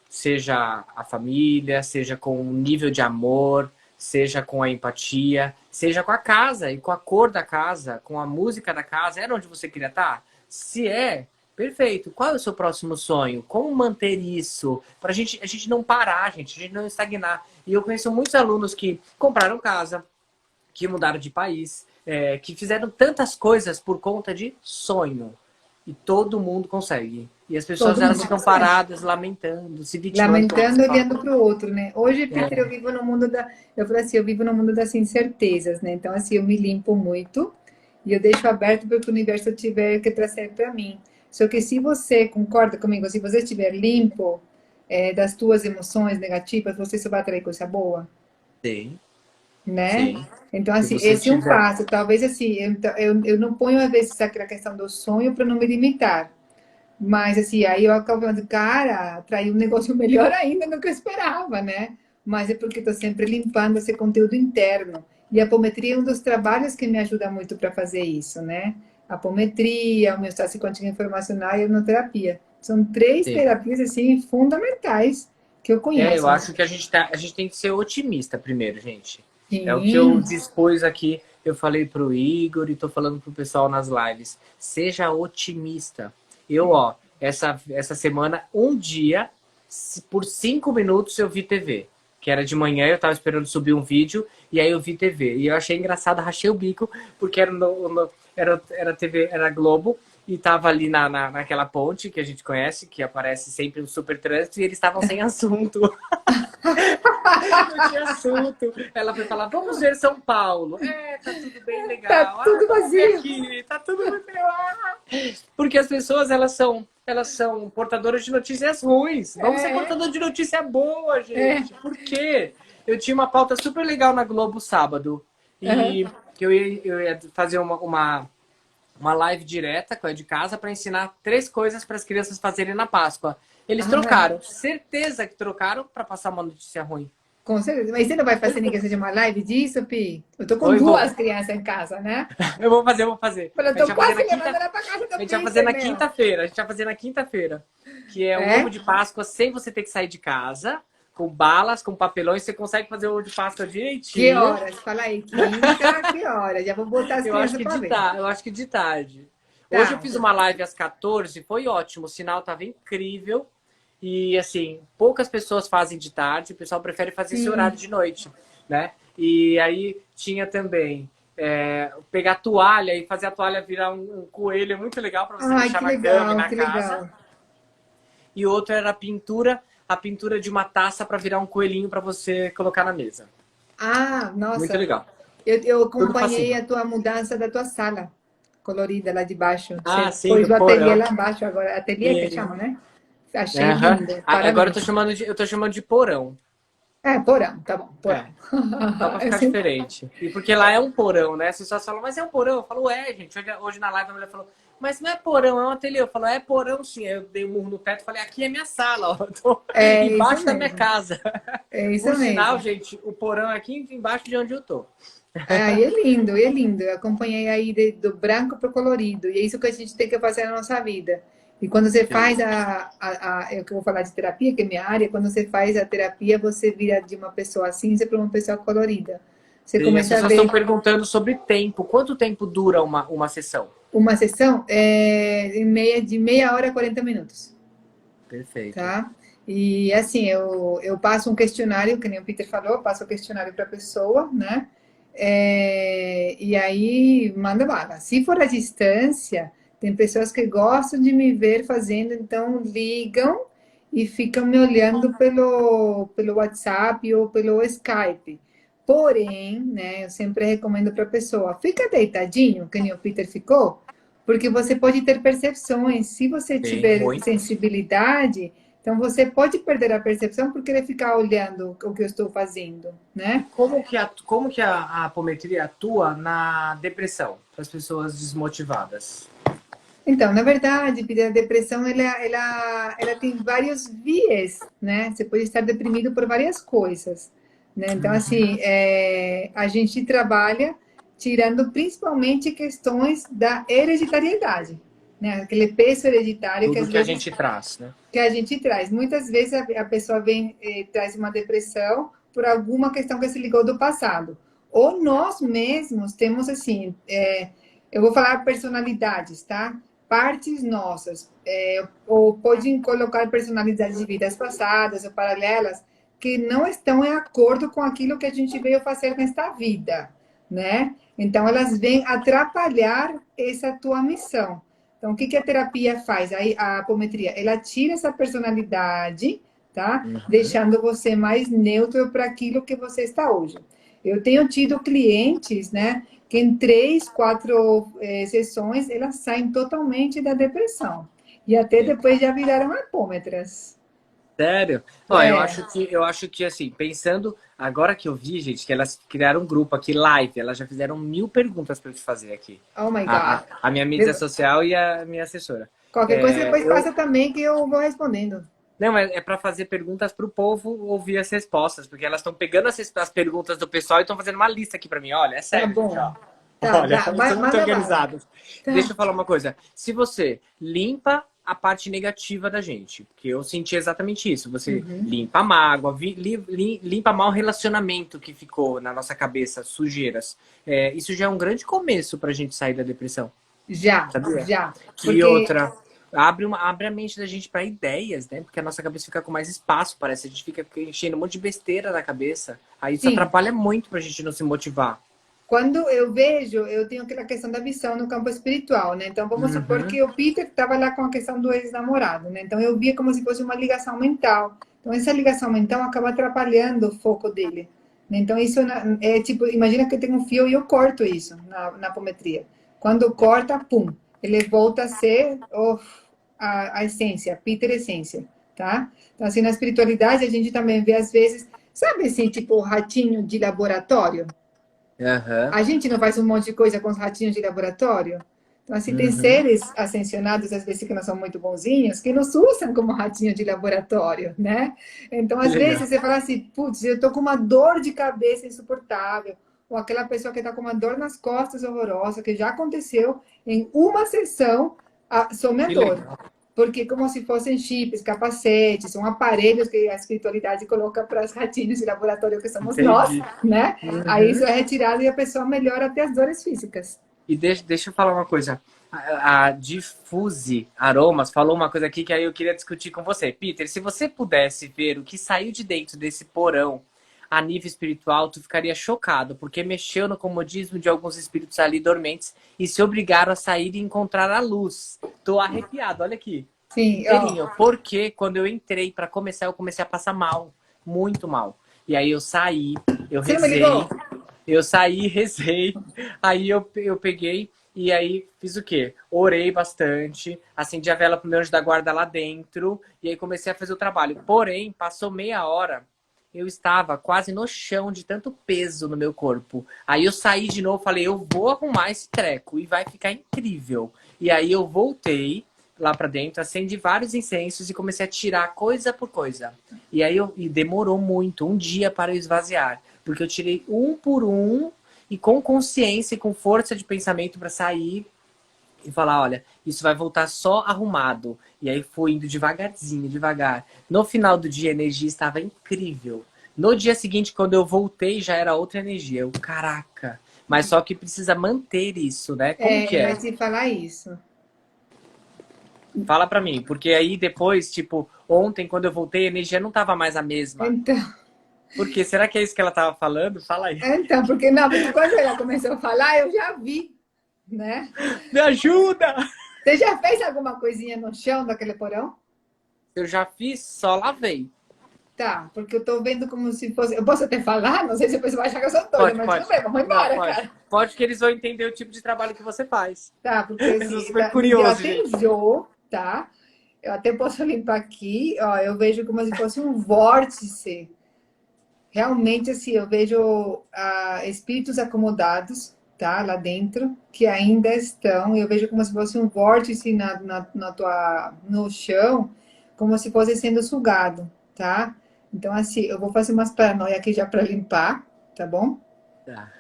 Seja a família, seja com o nível de amor, seja com a empatia, seja com a casa e com a cor da casa, com a música da casa, era onde você queria estar? Se é, perfeito. Qual é o seu próximo sonho? Como manter isso? Para a gente não parar, gente, a gente não estagnar. E eu conheço muitos alunos que compraram casa, que mudaram de país, que fizeram tantas coisas por conta de sonho. E todo mundo consegue. E as pessoas Todo elas mundo ficam consegue. paradas, lamentando, se vitimando, como Lamentando, você fala. olhando para o outro, né? Hoje, Peter, É, eu vivo no mundo da. Eu falei assim, eu vivo no mundo das incertezas, né? Então, assim, eu me limpo muito e eu deixo aberto para o que o universo tiver que trazer para mim. Só que se você concorda comigo, se você estiver limpo das tuas emoções negativas, você só vai atrair coisa boa, sim, né? sim. Então, Se assim, você esse é um tiver. passo. Talvez, assim, eu não ponho, às vezes, aquela questão do sonho para não me limitar. Mas assim, aí eu acabo falando, cara, atraí um negócio melhor ainda do que eu esperava, né? Mas é porque estou sempre limpando esse conteúdo interno. E a apometria é um dos trabalhos que me ajuda muito para fazer isso, né? A apometria, a homeostase quântica informacional e a hipnoterapia. São três Sim. terapias, assim, fundamentais que eu Eu conheço, né? acho que a gente tem que ser otimista primeiro, gente. É o que eu Sim, dispus aqui. Eu falei pro Igor e tô falando pro pessoal nas lives. Seja otimista. Eu, ó, essa semana, um dia, por 5 minutos, eu vi TV. Que era de manhã, eu tava esperando subir um vídeo, e aí eu vi TV. E eu achei engraçado, rachei o bico, porque era TV, era Globo, e tava ali naquela ponte que a gente conhece, que aparece sempre um super trânsito, e eles estavam sem assunto. Não tinha assunto. Ela foi falar, vamos ver São Paulo. Tá tudo bem legal. Tá tudo Vamos ver vazio. aqui, tá tudo muito legal. Porque as pessoas, elas são portadoras de notícias ruins. Vamos ser portador de notícia boa, gente. Por quê? Eu tinha uma pauta super legal na Globo sábado. E eu ia fazer uma live direta com a de casa para ensinar 3 coisas para as crianças fazerem na Páscoa. Eles trocaram. Certeza que trocaram para passar uma notícia ruim. Com certeza. Mas você não vai fazer nem que seja uma live disso, Pi? Eu tô com Oi, vou. 2 crianças em casa, né? Eu vou fazer. Eu tô quase levando ela pra casa do A gente vai Peter, fazer na meu. quinta-feira. A gente vai fazer na quinta-feira. Que é um ovo de Páscoa sem você ter que sair de casa. Com balas, com papelões. Você consegue fazer o ovo de Páscoa direitinho. Que horas? Fala aí, quinta, que horas? Já vou botar as Eu acho crianças que pra de ver. tarde. Eu acho que de tarde. Tá. Hoje eu fiz uma live às 14, foi ótimo. O sinal tava incrível. E, assim, poucas pessoas fazem de tarde. O pessoal prefere fazer esse horário de noite, né? E aí tinha também pegar toalha e fazer a toalha virar um coelho. É muito legal para você Ai, deixar que na legal, cama e na que casa. legal. E outro era a pintura de uma taça para virar um coelhinho para você colocar na mesa. Ah, Muito nossa. legal. Eu Tudo acompanhei facinho. a tua mudança da tua sala colorida lá de baixo. Ah, Você sim, pôs do o ateliê porão. lá embaixo agora. Ateliê que chama, né? Achei Aham. lindo. Agora Parabéns. eu tô chamando de porão. Porão, tá bom, porão. É. Só pra Eu ficar sempre- diferente. E porque lá é um porão, né? As pessoas falam, mas é um porão? Eu falo, gente. Hoje na live a mulher falou, mas não é porão, é um ateliê. Eu falo, é porão sim. Aí eu dei um murro no teto e falei, aqui é minha sala, ó. Eu tô É isso embaixo da minha mesmo. casa. É isso Por sinal, mesmo. gente, o porão é aqui embaixo de onde eu tô. Aí é lindo, é lindo. Eu acompanhei aí do branco para o colorido. E é isso que a gente tem que fazer na nossa vida. E quando você faz eu que vou falar de terapia, que é minha área, quando você faz a terapia, você vira de uma pessoa cinza para uma pessoa colorida. Você E as começa a pessoas estão ver perguntando sobre tempo. Quanto tempo dura uma sessão? uma sessão de meia hora a 40 minutos, Perfeito. tá? E assim, eu passo um questionário, que nem o Peter falou, eu passo o questionário para a pessoa, né? E aí manda bala. Se for à distância, tem pessoas que gostam de me ver fazendo, então ligam e ficam me olhando pelo WhatsApp ou pelo Skype. Porém, né, eu sempre recomendo para a pessoa, fica deitadinho, que nem o Peter ficou, porque você pode ter percepções. Se você Tem tiver muitas. sensibilidade, então você pode perder a percepção por querer ficar olhando o que eu estou fazendo, E né? como que a apometria atua na depressão para as pessoas desmotivadas? Então, na verdade, Pia, a depressão ela tem vários viés, né? Você pode estar deprimido por várias coisas, né? Então, assim, a gente trabalha tirando principalmente questões da hereditariedade, né? Aquele peso hereditário que Tudo às que a vezes gente traz, né? que a gente traz. Muitas vezes a pessoa vem traz uma depressão por alguma questão que se ligou do passado. Ou nós mesmos temos assim, eu vou falar personalidades, tá? Partes nossas, ou podem colocar personalidades de vidas passadas ou paralelas que não estão em acordo com aquilo que a gente veio fazer nesta vida, né? Então elas vêm atrapalhar essa tua missão. Então, o que a terapia faz? Aí, a apometria, ela tira essa personalidade, tá? Deixando você mais neutro para aquilo que você está hoje. Eu tenho tido clientes, né, que em 3, 4 sessões, elas saem totalmente da depressão. E até depois já viraram apômetras. Sério? Ó, eu É, acho que assim, pensando, agora que eu vi, gente, que elas criaram um grupo aqui, live, elas já fizeram 1000 perguntas para eu te fazer aqui. oh my A, God. a, a minha mídia social e a minha assessora. Qualquer coisa É, depois passa também que eu vou respondendo. não, é para fazer perguntas para o povo ouvir as respostas, porque elas estão pegando as perguntas do pessoal e estão fazendo uma lista aqui para mim. Olha, é Tá sério, gente, ó. bom. Tá, Olha, elas são muito manda bala. organizadas. Deixa Tá. eu falar uma coisa. Se você limpa a parte negativa da gente, que eu senti exatamente isso. Você limpa a mágoa, limpa mau relacionamento que ficou na nossa cabeça, sujeiras. Isso já é um grande começo pra gente sair da depressão, Já, sabia? já. Que Porque outra, abre a mente da gente para ideias, né? Porque a nossa cabeça fica com mais espaço, parece. A gente fica enchendo um monte de besteira na cabeça. Aí isso sim, atrapalha muito pra gente não se motivar. quando eu vejo, eu tenho aquela questão da visão no campo espiritual, né? Então, vamos supor Uhum. que o Peter estava lá com a questão do ex-namorado, né? Então, eu via como se fosse uma ligação mental, Então, essa ligação mental acaba atrapalhando o foco dele. Então, isso é tipo, imagina que eu tenho um fio e eu corto isso na apometria. Quando corta, pum, ele volta a ser a essência, Peter essência, tá? Então, assim, na espiritualidade, a gente também vê, às vezes, sabe assim, tipo, ratinho de laboratório? Aham. A gente não faz um monte de coisa com os ratinhos de laboratório? Então, assim, tem Uhum. seres ascensionados, às vezes, que não são muito bonzinhos, que nos usam como ratinho de laboratório, né? Então, Que às vezes, legal. você fala assim, putz, eu tô com uma dor de cabeça insuportável, ou aquela pessoa que está com uma dor nas costas horrorosa, que já aconteceu em uma sessão, some a Que dor. legal. Porque como se fossem chips, capacetes, são aparelhos que a espiritualidade coloca para os ratinhos de laboratório que somos nós, Entendi. né? Aí isso Uhum. é retirado e a pessoa melhora até as dores físicas. E deixa eu falar uma coisa. A Diffuse Aromas falou uma coisa aqui que aí eu queria discutir com você. Peter, se você pudesse ver o que saiu de dentro desse porão a nível espiritual, tu ficaria chocado, porque mexeu no comodismo de alguns espíritos ali dormentes e se obrigaram a sair e encontrar a luz. Tô arrepiado, olha aqui. Sim, ó. Inteirinho. Porque quando eu entrei para começar, eu comecei a passar mal. Muito mal. E aí eu saí, eu Você não me rezei, ligou? eu saí, rezei, aí eu peguei e aí fiz o quê? Orei bastante, acendi a vela pro meu anjo da guarda lá dentro e aí comecei a fazer o trabalho. Porém, passou meia hora, eu estava quase no chão de tanto peso no meu corpo. Aí eu saí de novo, falei, eu vou arrumar esse treco e vai ficar incrível. E aí eu voltei lá pra dentro, acendi vários incensos e comecei a tirar coisa por coisa. E aí e demorou muito, um dia para eu esvaziar. Porque eu tirei um por um e com consciência e com força de pensamento para sair e falar, olha, isso vai voltar só arrumado. E aí foi indo devagarzinho, devagar. No final do dia a energia estava incrível. No dia seguinte, quando eu voltei, já era outra energia. Eu, caraca. Mas só que precisa manter isso, né? Como que É, eu é? ia te falar isso. Fala pra mim, porque aí depois, tipo, ontem quando eu voltei, a energia não tava mais a mesma. Então, Por quê? Será que é isso que ela tava falando? Fala aí. então, porque não, porque quando ela começou a falar, eu já vi, né? Me ajuda! Você já fez alguma coisinha no chão daquele porão? Eu já fiz, só lavei. Tá, porque eu tô vendo como se fosse. Eu posso até falar? Não sei se depois vai achar que eu sou doida, Pode, mas tudo pode. bem, vamos Não, embora, pode. cara. Pode que eles vão entender o tipo de trabalho que você faz. Tá, porque Eu sou assim, super me deu curioso, até gente. enjoo, tá? Eu até posso limpar aqui, ó, eu vejo como se fosse um vórtice. Realmente, assim, eu vejo espíritos acomodados, tá? Lá dentro, que ainda estão. Eu vejo como se fosse um vórtice no chão, como se fosse sendo sugado, tá? Então, assim, eu vou fazer umas paranoia aqui já para limpar, tá bom? Tá.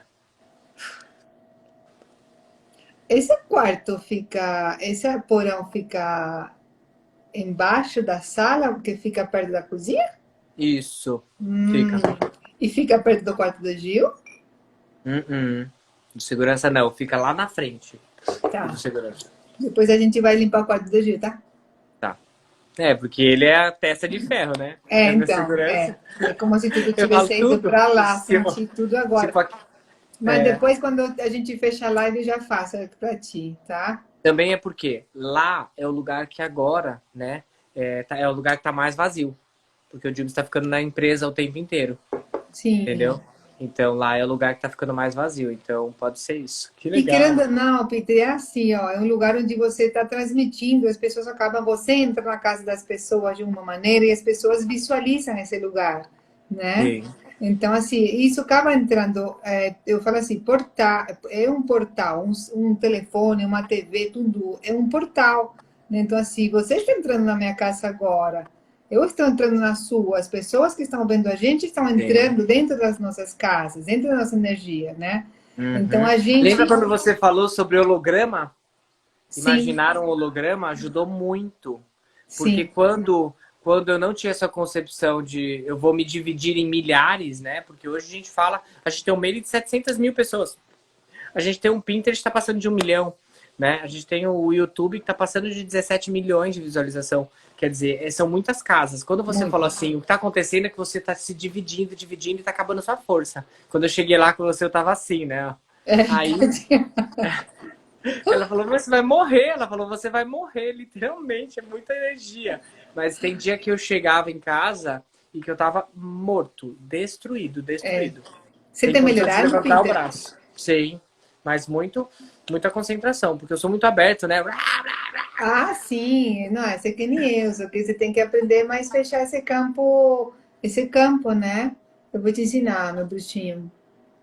Esse quarto fica, esse porão fica embaixo da sala, que fica perto da cozinha? Isso. Hum, Fica. e fica perto do quarto do Gil? De segurança não, fica lá na frente. Do Tá. segurança. Depois a gente vai limpar o quarto do Gil, tá? Tá. É, porque ele é a testa de ferro, né? É, É da então, segurança. é como se tudo Eu falo tivesse ido tudo. para lá, Se eu, sentir tudo agora. tipo, aqui, Mas é, depois, quando a gente fecha a live, eu já faço para ti, tá? também é porque lá é o lugar que agora, né? É o lugar que tá mais vazio. Porque o Júlio está ficando na empresa o tempo inteiro. Sim. Entendeu? Então lá é o lugar que tá ficando mais vazio. Então pode ser isso. Que E querendo legal. ou não, Peter, é assim, ó, é um lugar onde você está transmitindo, as pessoas acabam, você entra na casa das pessoas de uma maneira e as pessoas visualizam esse lugar, né? Sim. Então, assim, isso acaba entrando, eu falo assim, é um portal, um telefone, uma TV, tudo, é um portal, né? Então, assim, você está entrando na minha casa agora, eu estou entrando na sua, as pessoas que estão vendo a gente estão Sim. entrando dentro das nossas casas, dentro da nossa energia, né? Então, Uhum. a Lembra gente, quando você falou sobre holograma? sim, Imaginar um holograma ajudou muito. Porque sim, quando eu não tinha essa concepção de eu vou me dividir em milhares, né? Porque hoje a gente fala, a gente tem um mail de 700 mil pessoas. A gente tem um Pinterest que está passando de 1 milhão, né? A gente tem o YouTube que está passando de 17 milhões de visualização. Quer dizer, são muitas casas. Quando você falou muito. assim, o que está acontecendo é que você está se dividindo, dividindo e está acabando a sua força. Quando eu cheguei lá com você, eu estava assim, né? É, Aí ela falou, mas você vai morrer. Ela falou, você vai morrer, literalmente, é muita energia. Mas tem dia que eu chegava em casa e que eu tava morto, destruído. Você Sem tem condição de melhorado, levantar o Peter? braço. Sei, mas muita concentração, porque eu sou muito aberto, né? Ah, sim, não, essa é que nem eu, só que você tem que aprender mais fechar esse campo, né? Eu vou te ensinar, meu bruxinho,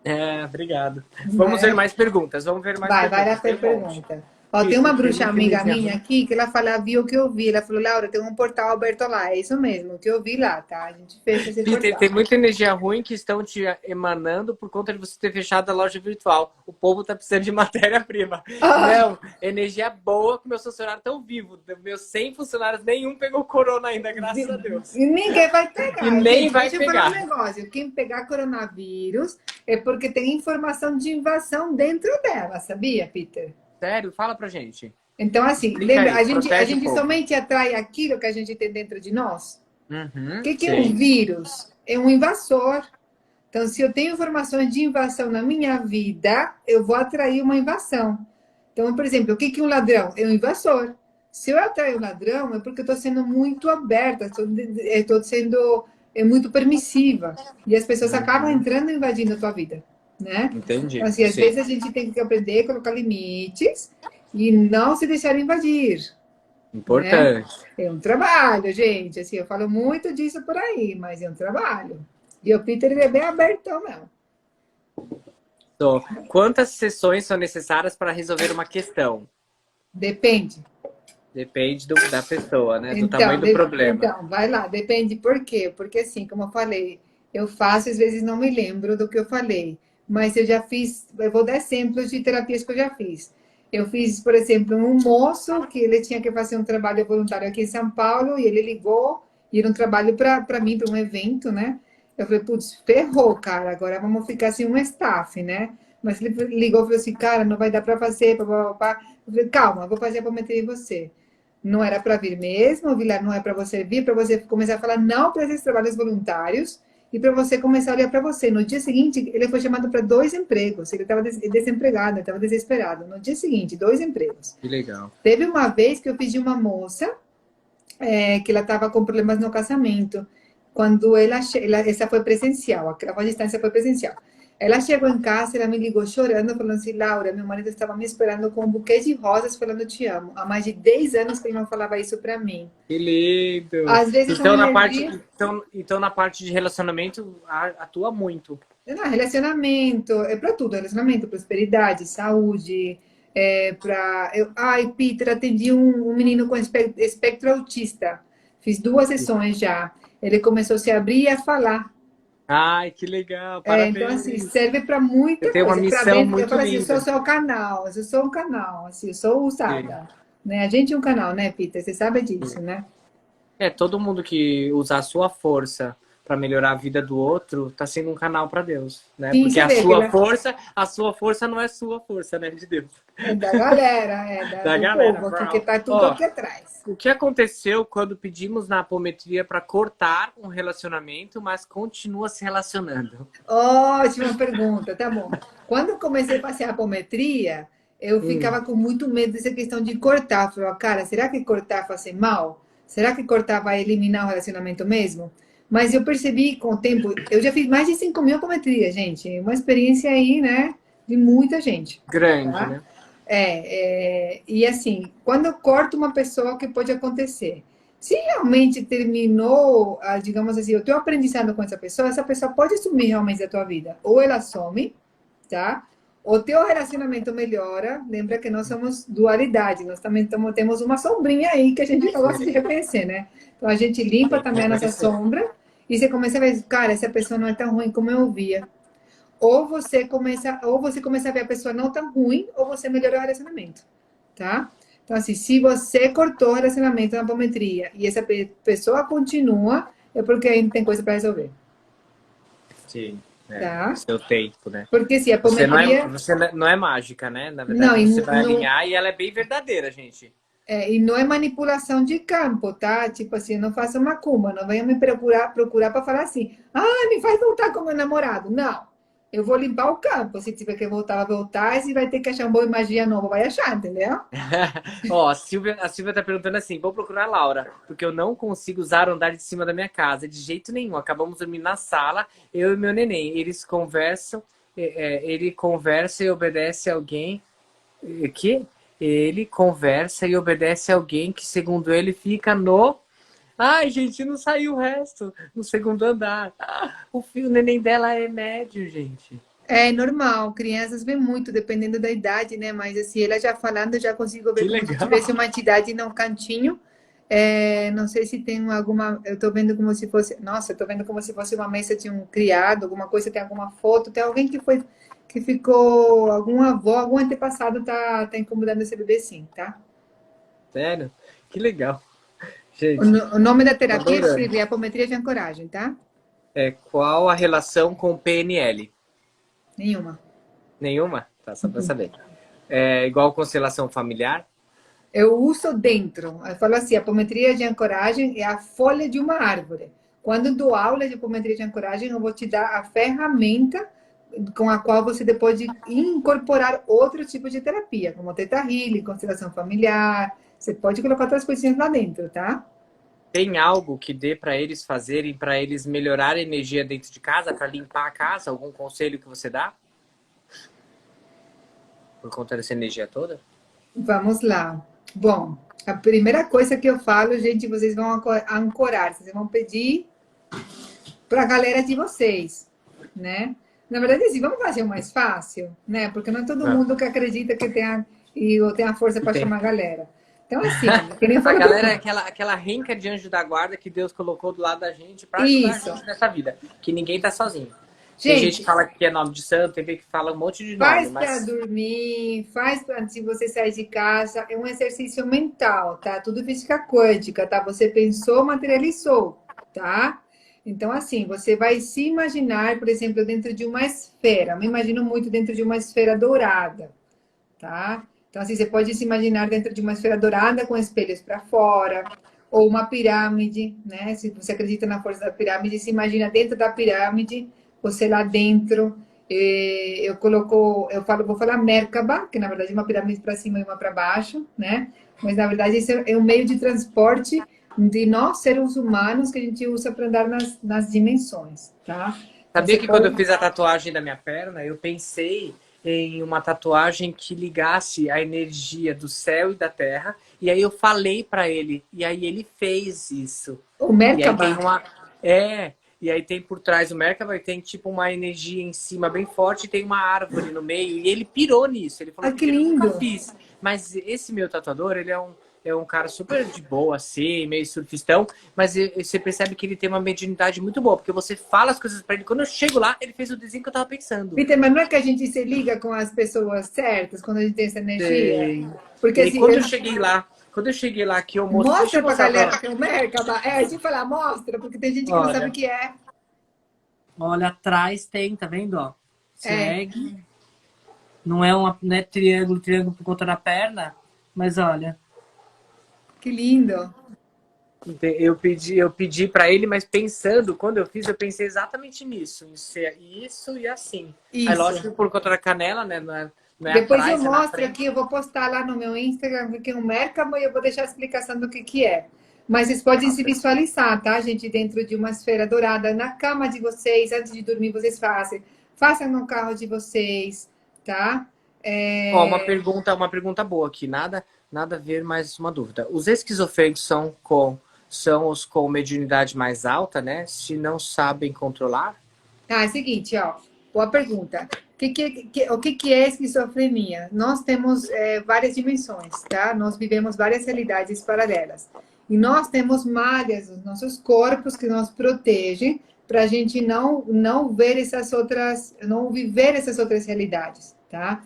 É, obrigado. Vamos ver né? mais perguntas, vamos ver mais Vai lá perguntas. Tem ter um monte. pergunta. Ó, tem uma Peter, tem bruxa muita amiga energia minha ruim. aqui que ela fala, viu o que eu vi. Ela falou, Laura, tem um portal aberto lá. É isso mesmo, o que eu vi lá, tá? A gente fecha esse Peter, portal. tem muita energia ruim que estão te emanando por conta de você ter fechado a loja virtual. O povo tá precisando de matéria-prima. Ah, Não, energia boa que meus funcionários estão vivos. Meus 100 funcionários, nenhum pegou corona ainda, graças a Deus. e ninguém vai E pegar. nem Gente, vai deixa eu falar um pegar. negócio. Quem pegar coronavírus é porque tem informação de invasão dentro dela, sabia, Peter? Sério? Fala pra gente. Então, assim, Explica lembra, aí, a protege o gente povo. somente atrai aquilo que a gente tem dentro de nós? O Uhum, que é um sei. vírus? É um invasor. Então, se eu tenho informações de invasão na minha vida, eu vou atrair uma invasão. Então, por exemplo, o que é um ladrão? É um invasor. Se eu atrair um ladrão, é porque eu estou sendo muito aberta, estou sendo muito permissiva. E as pessoas acabam Uhum, entrando e invadindo a tua vida, né? Então, entendi, assim, às sim. vezes a gente tem que aprender a colocar limites e não se deixar invadir, né? Importante. É um trabalho, gente. Assim, eu falo muito disso por aí, mas é um trabalho. E o Peter, ele é bem abertão mesmo. So, quantas sessões são necessárias para resolver uma questão? Depende. Depende da pessoa, né? Do tamanho Então, do problema. então, vai lá, depende por quê? Porque assim, como eu falei, eu faço, às vezes não me lembro do que eu falei, mas eu já fiz, eu vou dar exemplos de terapias que eu já fiz. Eu fiz, por exemplo, um moço que ele tinha que fazer um trabalho voluntário aqui em São Paulo e ele ligou e era um trabalho para mim, para um evento, né? Eu falei, putz, ferrou, cara, agora vamos ficar sem um staff, né? Mas ele ligou e falou assim, cara, não vai dar para fazer, papapá. Eu falei, calma, eu vou fazer a apometria em você. Não era para vir mesmo, Vilar, não é para você vir, para você começar a falar não para esses trabalhos voluntários e para você começar a olhar para você. No dia seguinte, ele foi chamado para 2 empregos. Ele estava desempregado, estava desesperado. No dia seguinte, 2 empregos. Que legal. Teve uma vez que eu pedi uma moça que ela estava com problemas no casamento. Quando essa foi presencial, a distância foi presencial. Ela chegou em casa, ela me ligou chorando, falando assim, Laura, meu marido estava me esperando com um buquê de rosas falando te amo. Há mais de 10 anos que ele não falava isso para mim. Que lindo. Às vezes são Então na parte, energias... então na parte de relacionamento atua muito. Não, relacionamento, é para tudo, relacionamento, prosperidade, saúde, ai, Peter, atendi um menino com espectro autista. Fiz 2 sessões já. Ele começou a se abrir e a falar. Ai, que legal. Então, assim, Parabéns. serve para Eu muita tenho uma coisa. Para missão eu muito falo assim, eu sou linda. só o canal, eu sou um canal, assim, eu sou Sim. usada. Né? A gente é um canal, né, Peter? Você sabe disso, né? Todo mundo que usar a sua força para melhorar a vida do outro tá sendo um canal para Deus, né? Sim, Porque você vê a sua força não é sua força, né, de Deus. é da galera, Da do galera. povo aqui, que tá tudo Ó, aqui atrás. o que aconteceu quando pedimos na apometria para cortar um relacionamento, mas continua se relacionando? Ótima pergunta, tá bom. Quando eu comecei a fazer a apometria, eu Hum, ficava com muito medo dessa questão de cortar. Eu falava, cara, será que cortar faz mal? Será que cortar vai eliminar o relacionamento mesmo? Mas eu percebi com o tempo, eu já fiz mais de 5.000 apometrias, gente. Uma experiência aí, né, de muita gente, grande, tá? né? E assim, quando eu corto uma pessoa, o que pode acontecer? Se realmente terminou, digamos assim, o teu aprendizado com essa pessoa pode sumir realmente da tua vida. Ou ela some, tá? O teu relacionamento melhora. Lembra que nós somos dualidade, nós também temos uma sombrinha aí que a gente não gosta de reconhecer, né? Então a gente limpa também a nossa sombra e você começa a ver, cara, essa pessoa não é tão ruim como eu via. Ou você começa a ver a pessoa não tão ruim, ou você melhora o relacionamento, tá? Então, assim, se você cortou o relacionamento na apometria e essa pessoa continua, é porque ainda tem coisa para resolver, Sim, tá? seu tempo, né? Porque se a apometria... Você não é mágica, né? Na Não, verdade, você vai alinhar e ela é bem verdadeira, gente. e não é manipulação de campo, tá? Tipo assim, não faça macumba, não venha me procurar para falar assim, me faz voltar com meu namorado. Não. eu vou limpar o campo. Se tiver que voltar, vai voltar. E se vai ter que achar um bom magia novo, vai achar, entendeu? Ó, a Silvia tá perguntando assim: vou procurar a Laura, porque eu não consigo usar o andar de cima da minha casa, de jeito nenhum. Acabamos dormindo na sala, eu e meu neném. Eles conversam, ele conversa e obedece alguém. Que? Ele conversa e obedece alguém que, segundo ele, fica no. Ai, gente, não saiu o resto. No segundo andar. O neném dela é médio, gente. É normal, crianças vêm muito, dependendo da idade, né? Mas assim, ela já falando, eu já consigo Que ver como se legal. tivesse uma entidade no cantinho. É, não sei se tem alguma. Eu tô vendo como se fosse. Nossa, eu tô vendo como se fosse uma mesa de um criado, alguma coisa, tem alguma foto, tem alguém que foi, que ficou, alguma avó, algum antepassado tá incomodando esse bebê sim, tá? Sério? Que legal. O, Gente, o nome da tô terapia, adorando. escrevi apometria de ancoragem, tá? Qual a relação com o PNL? Nenhuma. Nenhuma? Tá, só pra saber. É igual constelação familiar? Eu uso dentro. Eu falo assim, a apometria de ancoragem é a folha de uma árvore. Quando eu dou aula de apometria de ancoragem, eu vou te dar a ferramenta com a qual você pode incorporar outro tipo de terapia, como Theta Healing, constelação familiar. Você pode colocar outras coisinhas lá dentro, tá? Tem algo que dê para eles fazerem, para eles melhorar a energia dentro de casa, para limpar a casa? Algum conselho que você dá? Por conta dessa energia toda? Vamos lá. Bom, a primeira coisa que eu falo, gente, vocês vão ancorar, vocês vão pedir para a galera de vocês, né? Na verdade, assim, vamos fazer o mais fácil, né? Porque não é todo Ah, mundo que acredita que tem a força que para tem. chamar a galera. Então, assim, que nem eu A falo galera é para aquela renca de anjo da guarda que Deus colocou do lado da gente para ajudar a isso. gente nessa vida. Que ninguém tá sozinho. Tem gente que Gente, fala que é nome de santo, tem gente que fala um monte de nome, faz para mas dormir, faz para antes de você sair de casa, é um exercício mental, tá? Tudo física quântica, tá? Você pensou, materializou, tá? Então, assim, você vai se imaginar, por exemplo, dentro de uma esfera. Eu me imagino muito dentro de uma esfera dourada, tá? Então, assim, você pode se imaginar dentro de uma esfera dourada com espelhos para fora, ou uma pirâmide, né? Se você acredita na força da pirâmide, se imagina dentro da pirâmide, você lá dentro. Eu falo, vou falar Merkaba, que na verdade é uma pirâmide para cima e uma para baixo, né? Mas na verdade isso é um meio de transporte de nós, seres humanos, que a gente usa para andar nas dimensões, tá? Então, sabia você que quando pode. eu fiz a tatuagem da minha perna, eu pensei em uma tatuagem que ligasse a energia do céu e da terra, e aí eu falei para ele, e aí ele fez isso. O E aí tem Merkaba. uma. E aí tem por trás o Merkaba e tem tipo uma energia em cima bem forte e tem uma árvore no meio. E ele pirou nisso. Ele falou, Ah, que porque eu nunca lindo! fiz. Mas esse meu tatuador, ele é um cara super de boa, assim, meio surfistão. Mas você percebe que ele tem uma mediunidade muito boa, porque você fala as coisas pra ele. Quando eu chego lá, ele fez o desenho que eu tava pensando. Vitor, mas não é que a gente se liga com as pessoas certas quando a gente tem essa energia? E Porque aí assim, quando eu cheguei lá, que eu mostrei. Deixa mostra eu pra mostrar galera pra. que é o Merkaba. É, se falar, mostra, porque tem gente que não sabe o Olha. que é. Olha, atrás tem, tá vendo? Ó, É, segue. Não é triângulo por conta da perna, mas olha. que lindo. Eu pedi para ele, mas pensando, quando eu fiz, eu pensei exatamente nisso, em ser isso e assim. Aí, Isso. lógico, por conta da canela, né? Não é Depois eu atrás, é na mostro frente. aqui, eu vou postar lá no meu Instagram o que é um Merkaba e eu vou deixar a explicação do que é. Mas vocês podem se visualizar, tá, gente? Dentro de uma esfera dourada, na cama de vocês, antes de dormir, vocês façam. Façam no carro de vocês, tá? Ó, É, uma pergunta boa aqui, nada a ver, mais uma dúvida. Os esquizofrênicos são os com mediunidade mais alta, né? Se não sabem controlar? Ah, é o seguinte, ó, boa pergunta. O que é esquizofrenia? Nós temos várias dimensões, tá? Nós vivemos várias realidades paralelas. E nós temos malhas nos nossos corpos que nos protegem para a gente não ver essas outras, não viver essas outras realidades, tá?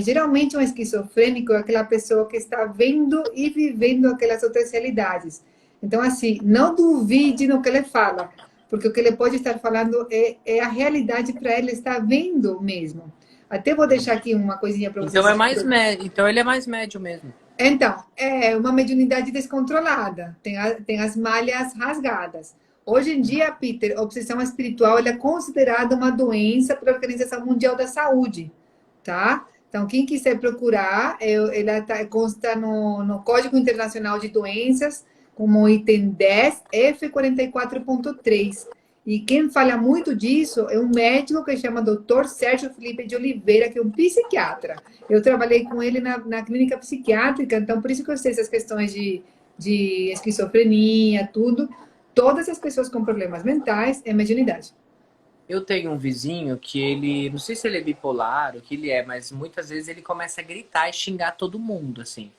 Geralmente um esquizofrênico é aquela pessoa que está vendo e vivendo aquelas outras realidades. Então, assim, não duvide no que ele fala, porque o que ele pode estar falando é a realidade para ele estar vendo mesmo. Até vou deixar aqui uma coisinha para vocês. Então ele é mais médio mesmo. Então, é uma mediunidade descontrolada, tem as malhas rasgadas. Hoje em dia, Peter, a obsessão espiritual ela é considerada uma doença pela Organização Mundial da Saúde, tá? Então, quem quiser procurar, ela consta no Código Internacional de Doenças, como item 10, F44.3. E quem fala muito disso é um médico que chama Dr. Sérgio Felipe de Oliveira, que é um psiquiatra. Eu trabalhei com ele na clínica psiquiátrica, então por isso que eu sei essas questões de esquizofrenia, tudo. Todas as pessoas com problemas mentais é mediunidade. Eu tenho um vizinho que ele, não sei se ele é bipolar, o que ele é, mas muitas vezes ele começa a gritar e xingar todo mundo, assim.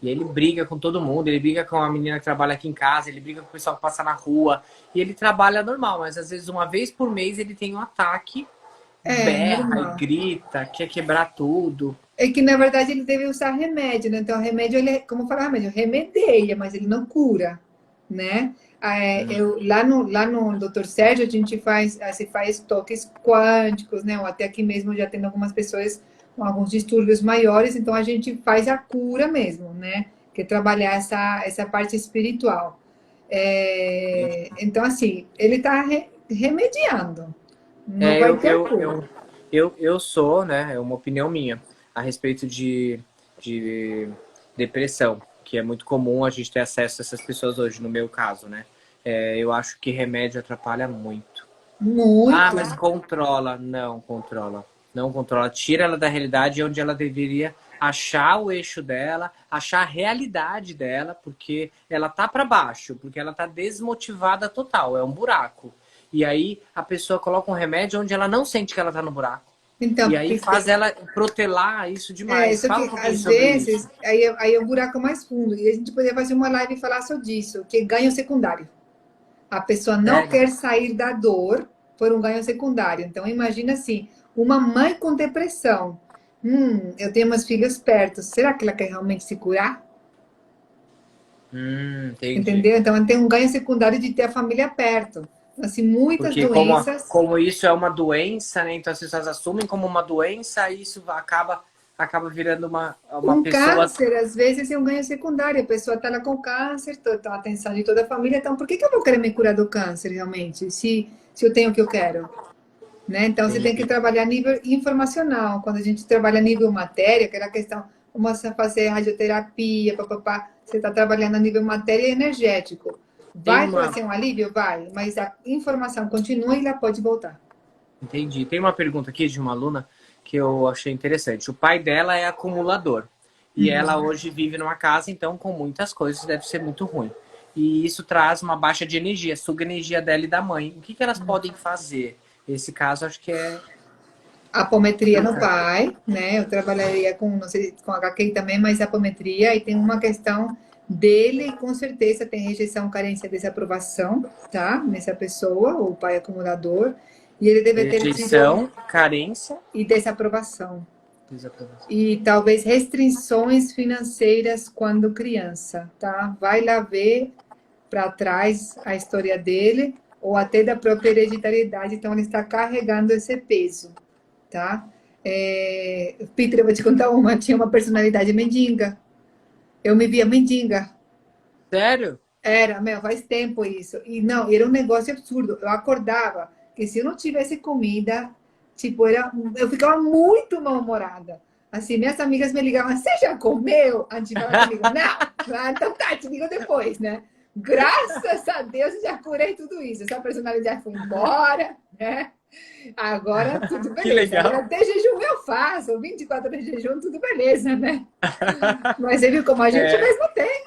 E aí ele briga com todo mundo, ele briga com a menina que trabalha aqui em casa, ele briga com o pessoal que passa na rua. E ele trabalha normal, mas às vezes uma vez por mês ele tem um ataque, berra Normal. e grita, quer quebrar tudo. É que, na verdade, ele deve usar remédio, né? Então, o remédio, ele, como falar remédio? Remedeia, mas ele não cura, né? Lá no Dr. Sérgio, a gente se faz toques quânticos, né? Ou até aqui mesmo já tem algumas pessoas com alguns distúrbios maiores, então a gente faz a cura mesmo, né? Que é trabalhar essa parte espiritual. Então, assim, ele está remediando. Não É, vai ter cura. eu sou, né, é uma opinião minha, a respeito de depressão, que é muito comum a gente ter acesso a essas pessoas hoje, no meu caso, né? É, eu acho que remédio atrapalha muito. Ah, Muito. mas controla. Não controla. Não controla. Tira ela da realidade onde ela deveria achar o eixo dela, achar a realidade dela, porque ela tá para baixo, porque ela tá desmotivada total, é um buraco. E aí a pessoa coloca um remédio onde ela não sente que ela tá no buraco. E Então, aí faz ela protelar isso demais. isso Fala que um pouquinho às sobre isso. vezes aí é um buraco mais fundo. E a gente poderia fazer uma live e falar só disso, que é ganho secundário. A pessoa não Sério? quer sair da dor por um ganho secundário. Então, imagina assim, uma mãe com depressão. Eu tenho meus filhos perto. Será que ela quer realmente se curar? Entendi. Entendeu? Então, ela tem um ganho secundário de ter a família perto. Então, assim, muitas Porque como, doenças. como isso é uma doença, né? Então as pessoas assumem como uma doença e isso acaba virando uma Um pessoa. câncer, às vezes, é um ganho secundário. A pessoa está lá com câncer, então a atenção de toda a família. Então, por que que eu vou querer me curar do câncer, realmente? Se eu tenho o que eu quero, né? Então, você tem que Entendi. trabalhar a nível informacional. Quando a gente trabalha a nível matéria, que era a questão, como você fazer radioterapia, papapá, você está trabalhando a nível matéria e energético. Tem Vai uma. trazer um alívio? Vai, mas a informação continua e ela pode voltar. Entendi. Tem uma pergunta aqui de uma aluna que eu achei interessante. O pai dela é acumulador. E ela Uhum. hoje vive numa casa, então, com muitas coisas, deve ser muito ruim. E isso traz uma baixa de energia, suga a energia dela e da mãe. O que que elas podem fazer? Esse caso, acho que é. Apometria no pai, né? Eu trabalharia com, não sei, com HQ também, mas apometria, e tem uma questão dele, com certeza tem rejeição, carência, desaprovação, tá? Nessa pessoa, o pai acumulador, e ele deve ter tido Rejeição, carência, e desaprovação. desaprovação. E talvez restrições financeiras quando criança, tá? Vai lá ver para trás a história dele, ou até da própria hereditariedade, então ele está carregando esse peso, tá? Peter, eu vou te contar uma. Tinha uma personalidade mendiga. Eu me via mendiga. Sério? Era, meu, faz tempo isso. E não, era um negócio absurdo. Eu acordava que se eu não tivesse comida, tipo, eu ficava muito mal-humorada. Assim, minhas amigas me ligavam, você já comeu? Antes de falar comigo, não. Ah, então tá, te ligo depois, né? Graças a Deus eu já curei tudo isso. Essa personalidade foi embora, né? Agora tudo Que beleza. Agora legal. até jejum eu faço, 24 horas de jejum, tudo beleza, né? Mas você viu como a gente É, mesmo tem.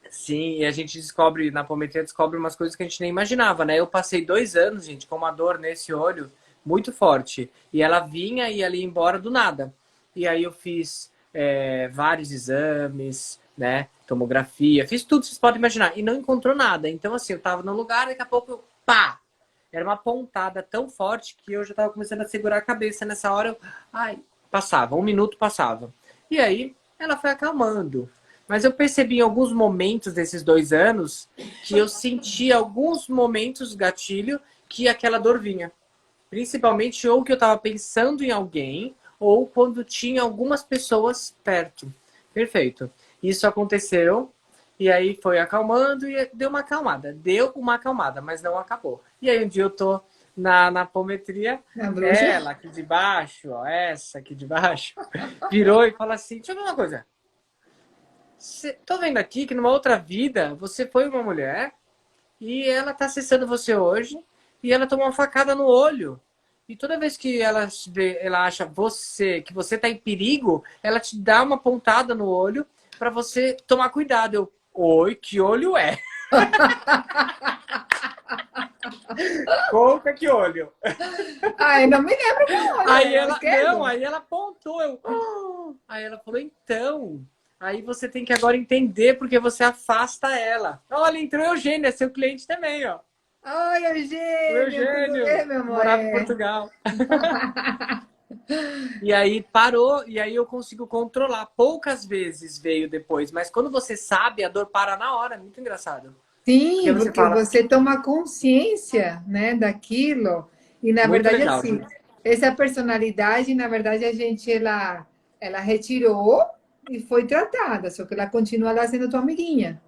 sim, e a gente descobre, na apometria, descobre umas coisas que a gente nem imaginava, né? Eu passei 2 anos, gente, com uma dor nesse olho muito forte. E ela vinha e ela ia embora do nada. E aí eu fiz vários exames, né? Tomografia, fiz tudo que vocês podem imaginar. E não encontrou nada. Então, assim, eu tava no lugar, daqui a pouco, pá! Era uma pontada tão forte que eu já tava começando a segurar a cabeça. Nessa hora, ai, passava, 1 minuto passava. E aí, ela foi acalmando. Mas eu percebi em alguns momentos desses 2 anos que eu sentia alguns momentos gatilho que aquela dor vinha. Principalmente ou que eu estava pensando em alguém ou quando tinha algumas pessoas perto. Perfeito. Isso aconteceu E aí foi acalmando e deu uma acalmada. Deu uma acalmada, mas não acabou. E aí um dia eu tô na apometria, Na bruxa? ela aqui de baixo, ó, essa aqui de baixo, virou e falou assim, deixa eu ver uma coisa. Tô vendo aqui que numa outra vida você foi uma mulher e ela tá acessando você hoje e ela tomou uma facada no olho. E toda vez que ela vê, ela acha que você tá em perigo, ela te dá uma pontada no olho para você tomar cuidado. Eu, oi, que olho é? Conta que olho. Ai, não me lembro qual olho Aí é, ela, esquerdo? não, aí ela apontou. Eu, "Ah." Aí ela falou, então, aí você tem que agora entender porque você afasta ela. Olha, entrou Eugênio, é seu cliente também, ó. Oi, O Eugênio, tudo Eugênio, bem, meu amor? morava em Portugal. E aí parou, e aí eu consigo controlar. Poucas vezes veio depois, mas quando você sabe, a dor para na hora. É muito engraçado. Porque Sim, você porque fala, você toma consciência, né, daquilo. E na muito verdade, legal, assim, gente. essa personalidade, na verdade, a gente ela retirou e foi tratada, só que ela continua lá sendo tua amiguinha.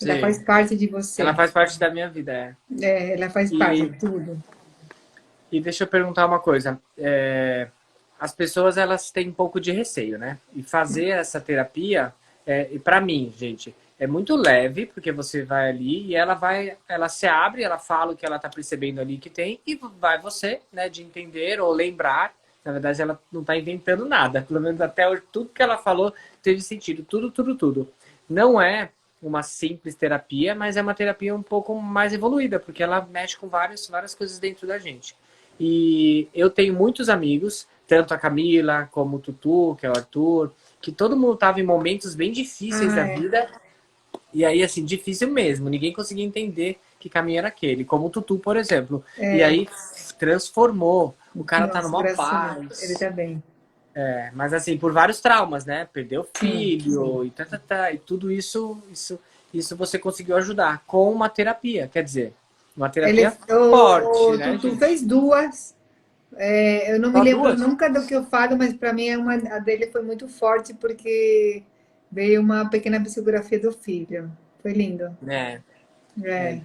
Ela Sim. faz parte de Ela você. faz parte da minha vida, é. É, ela faz parte E, de tudo. e deixa eu perguntar uma coisa. As pessoas, elas têm um pouco de receio, né? E fazer essa terapia, e para mim, gente, é muito leve, porque você vai ali e ela se abre, ela fala o que ela tá percebendo ali que tem, e vai você, né, de entender ou lembrar. Na verdade, ela não tá inventando nada. Pelo menos até hoje, tudo que ela falou teve sentido. Tudo, tudo, tudo. Não é uma simples terapia, mas é uma terapia um pouco mais evoluída, porque ela mexe com várias coisas dentro da gente. E eu tenho muitos amigos, tanto a Camila como o Tutu, que é o Arthur, que todo mundo estava em momentos bem difíceis da Ah, é. vida. E aí, assim, difícil mesmo. Ninguém conseguia entender que caminho era aquele. Como o Tutu, por exemplo. E É. aí transformou. O cara tá Nossa, numa graças a Deus. Ele paz. tá bem. Mas assim, por vários traumas, né? Perdeu Sim. filho e e tudo isso você conseguiu ajudar com uma terapia. Quer dizer, uma Ele, terapia forte, o né, Tutu gente? fez duas. É, eu não me Só lembro duas? nunca do que eu falo, mas para mim a dele foi muito forte porque veio uma pequena psicografia do filho. Foi lindo. Né? Ele É.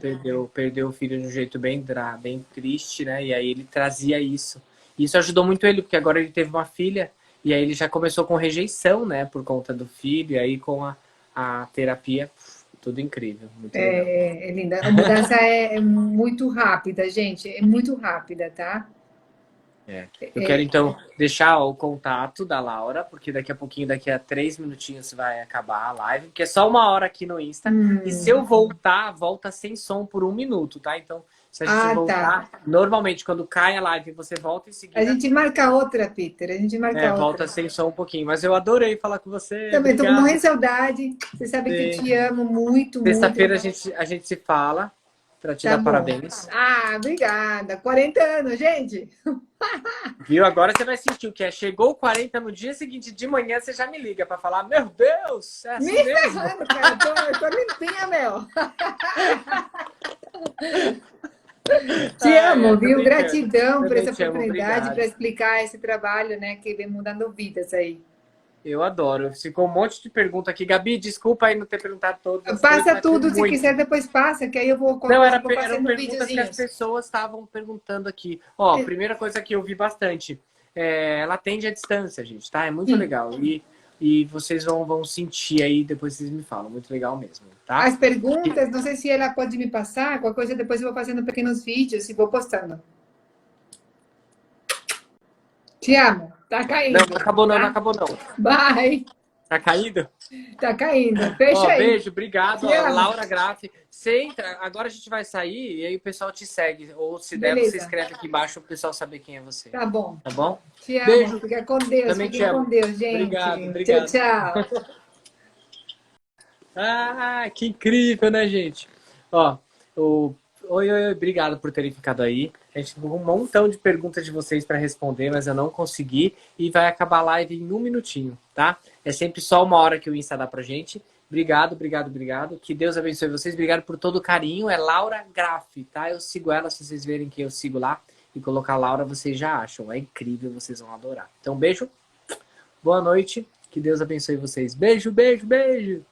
perdeu o filho de um jeito bem triste, né? E aí ele trazia isso. Isso ajudou muito ele, porque agora ele teve uma filha, e aí ele já começou com rejeição, né? Por conta do filho, e aí com a terapia, tudo incrível, muito legal. É, é linda. A mudança é muito rápida, gente. É muito rápida, tá? Eu quero então deixar o contato da Laura, porque daqui a pouquinho, daqui a 3 minutinhos vai acabar a live, porque é só 1 hora aqui no Insta. E se eu voltar, volta sem som por 1 minuto, tá? Então, se a gente Ah, tá. voltar, normalmente quando cai a live, você volta em A seguida, gente marca outra, Peter. A gente marca volta outra. sem som um pouquinho. Mas eu adorei falar com você, Também estou morrendo obrigado. de saudade. Você sabe que eu te Sim. amo muito, muito. Sexta-feira a gente se fala para te Tá dar bom. parabéns. Ah, obrigada. 40 anos, gente. Viu? Agora você vai sentir o que é. Chegou 40 no dia seguinte de manhã, você já me liga para falar: Meu Deus, é Me assim mesmo? ferrando, cara. Eu tô limpinha, meu. Te Ai, amo, tô viu? brincando. Gratidão por Também essa te amo, oportunidade para obrigado. explicar esse trabalho, né, que vem mudando vidas aí. Eu adoro. Ficou um monte de pergunta aqui. Gabi, desculpa aí não ter perguntado todas as coisas, Passa mas foi tudo, se muito. quiser, depois passa, que aí eu vou, Não, qualquer coisa, vou eram fazendo perguntas que as videozinhos. pessoas estavam perguntando aqui. Ó, a primeira coisa que eu vi bastante, ela atende à distância, gente, tá? É muito Sim. legal. E vocês vão sentir aí, depois vocês me falam. Muito legal mesmo, tá? As perguntas, não sei se ela pode me passar, qualquer coisa depois eu vou fazendo pequenos vídeos e vou postando. Te amo. Tá Não, não caindo, acabou não, não tá? acabou não. Bye. Tá caído? Tá caindo. Fecha Ó, aí. beijo, obrigado. Te Ó, amo. Laura Graff. Você entra, agora a gente vai sair e aí o pessoal te segue. Ou se der, você Beleza. escreve aqui embaixo pro pessoal saber quem é você. Tá bom. Tá bom? Te amo. Beijo, Fica com Deus. também te Fiquem com amo. Deus, Obrigado, gente. Tchau, obrigado. tchau. Ah, que incrível, né, gente? Ó, oi, obrigado por terem ficado aí. A gente tem um montão de perguntas de vocês para responder, mas eu não consegui. E vai acabar a live em 1 minutinho, tá? É sempre só 1 hora que o Insta dá pra gente. Obrigado, obrigado, obrigado. Que Deus abençoe vocês. Obrigado por todo o carinho. É Laura Graff, tá? Eu sigo ela, se vocês verem que eu sigo lá. E colocar Laura, vocês já acham. É incrível, vocês vão adorar. Então, beijo. Boa noite. Que Deus abençoe vocês. Beijo, beijo, beijo.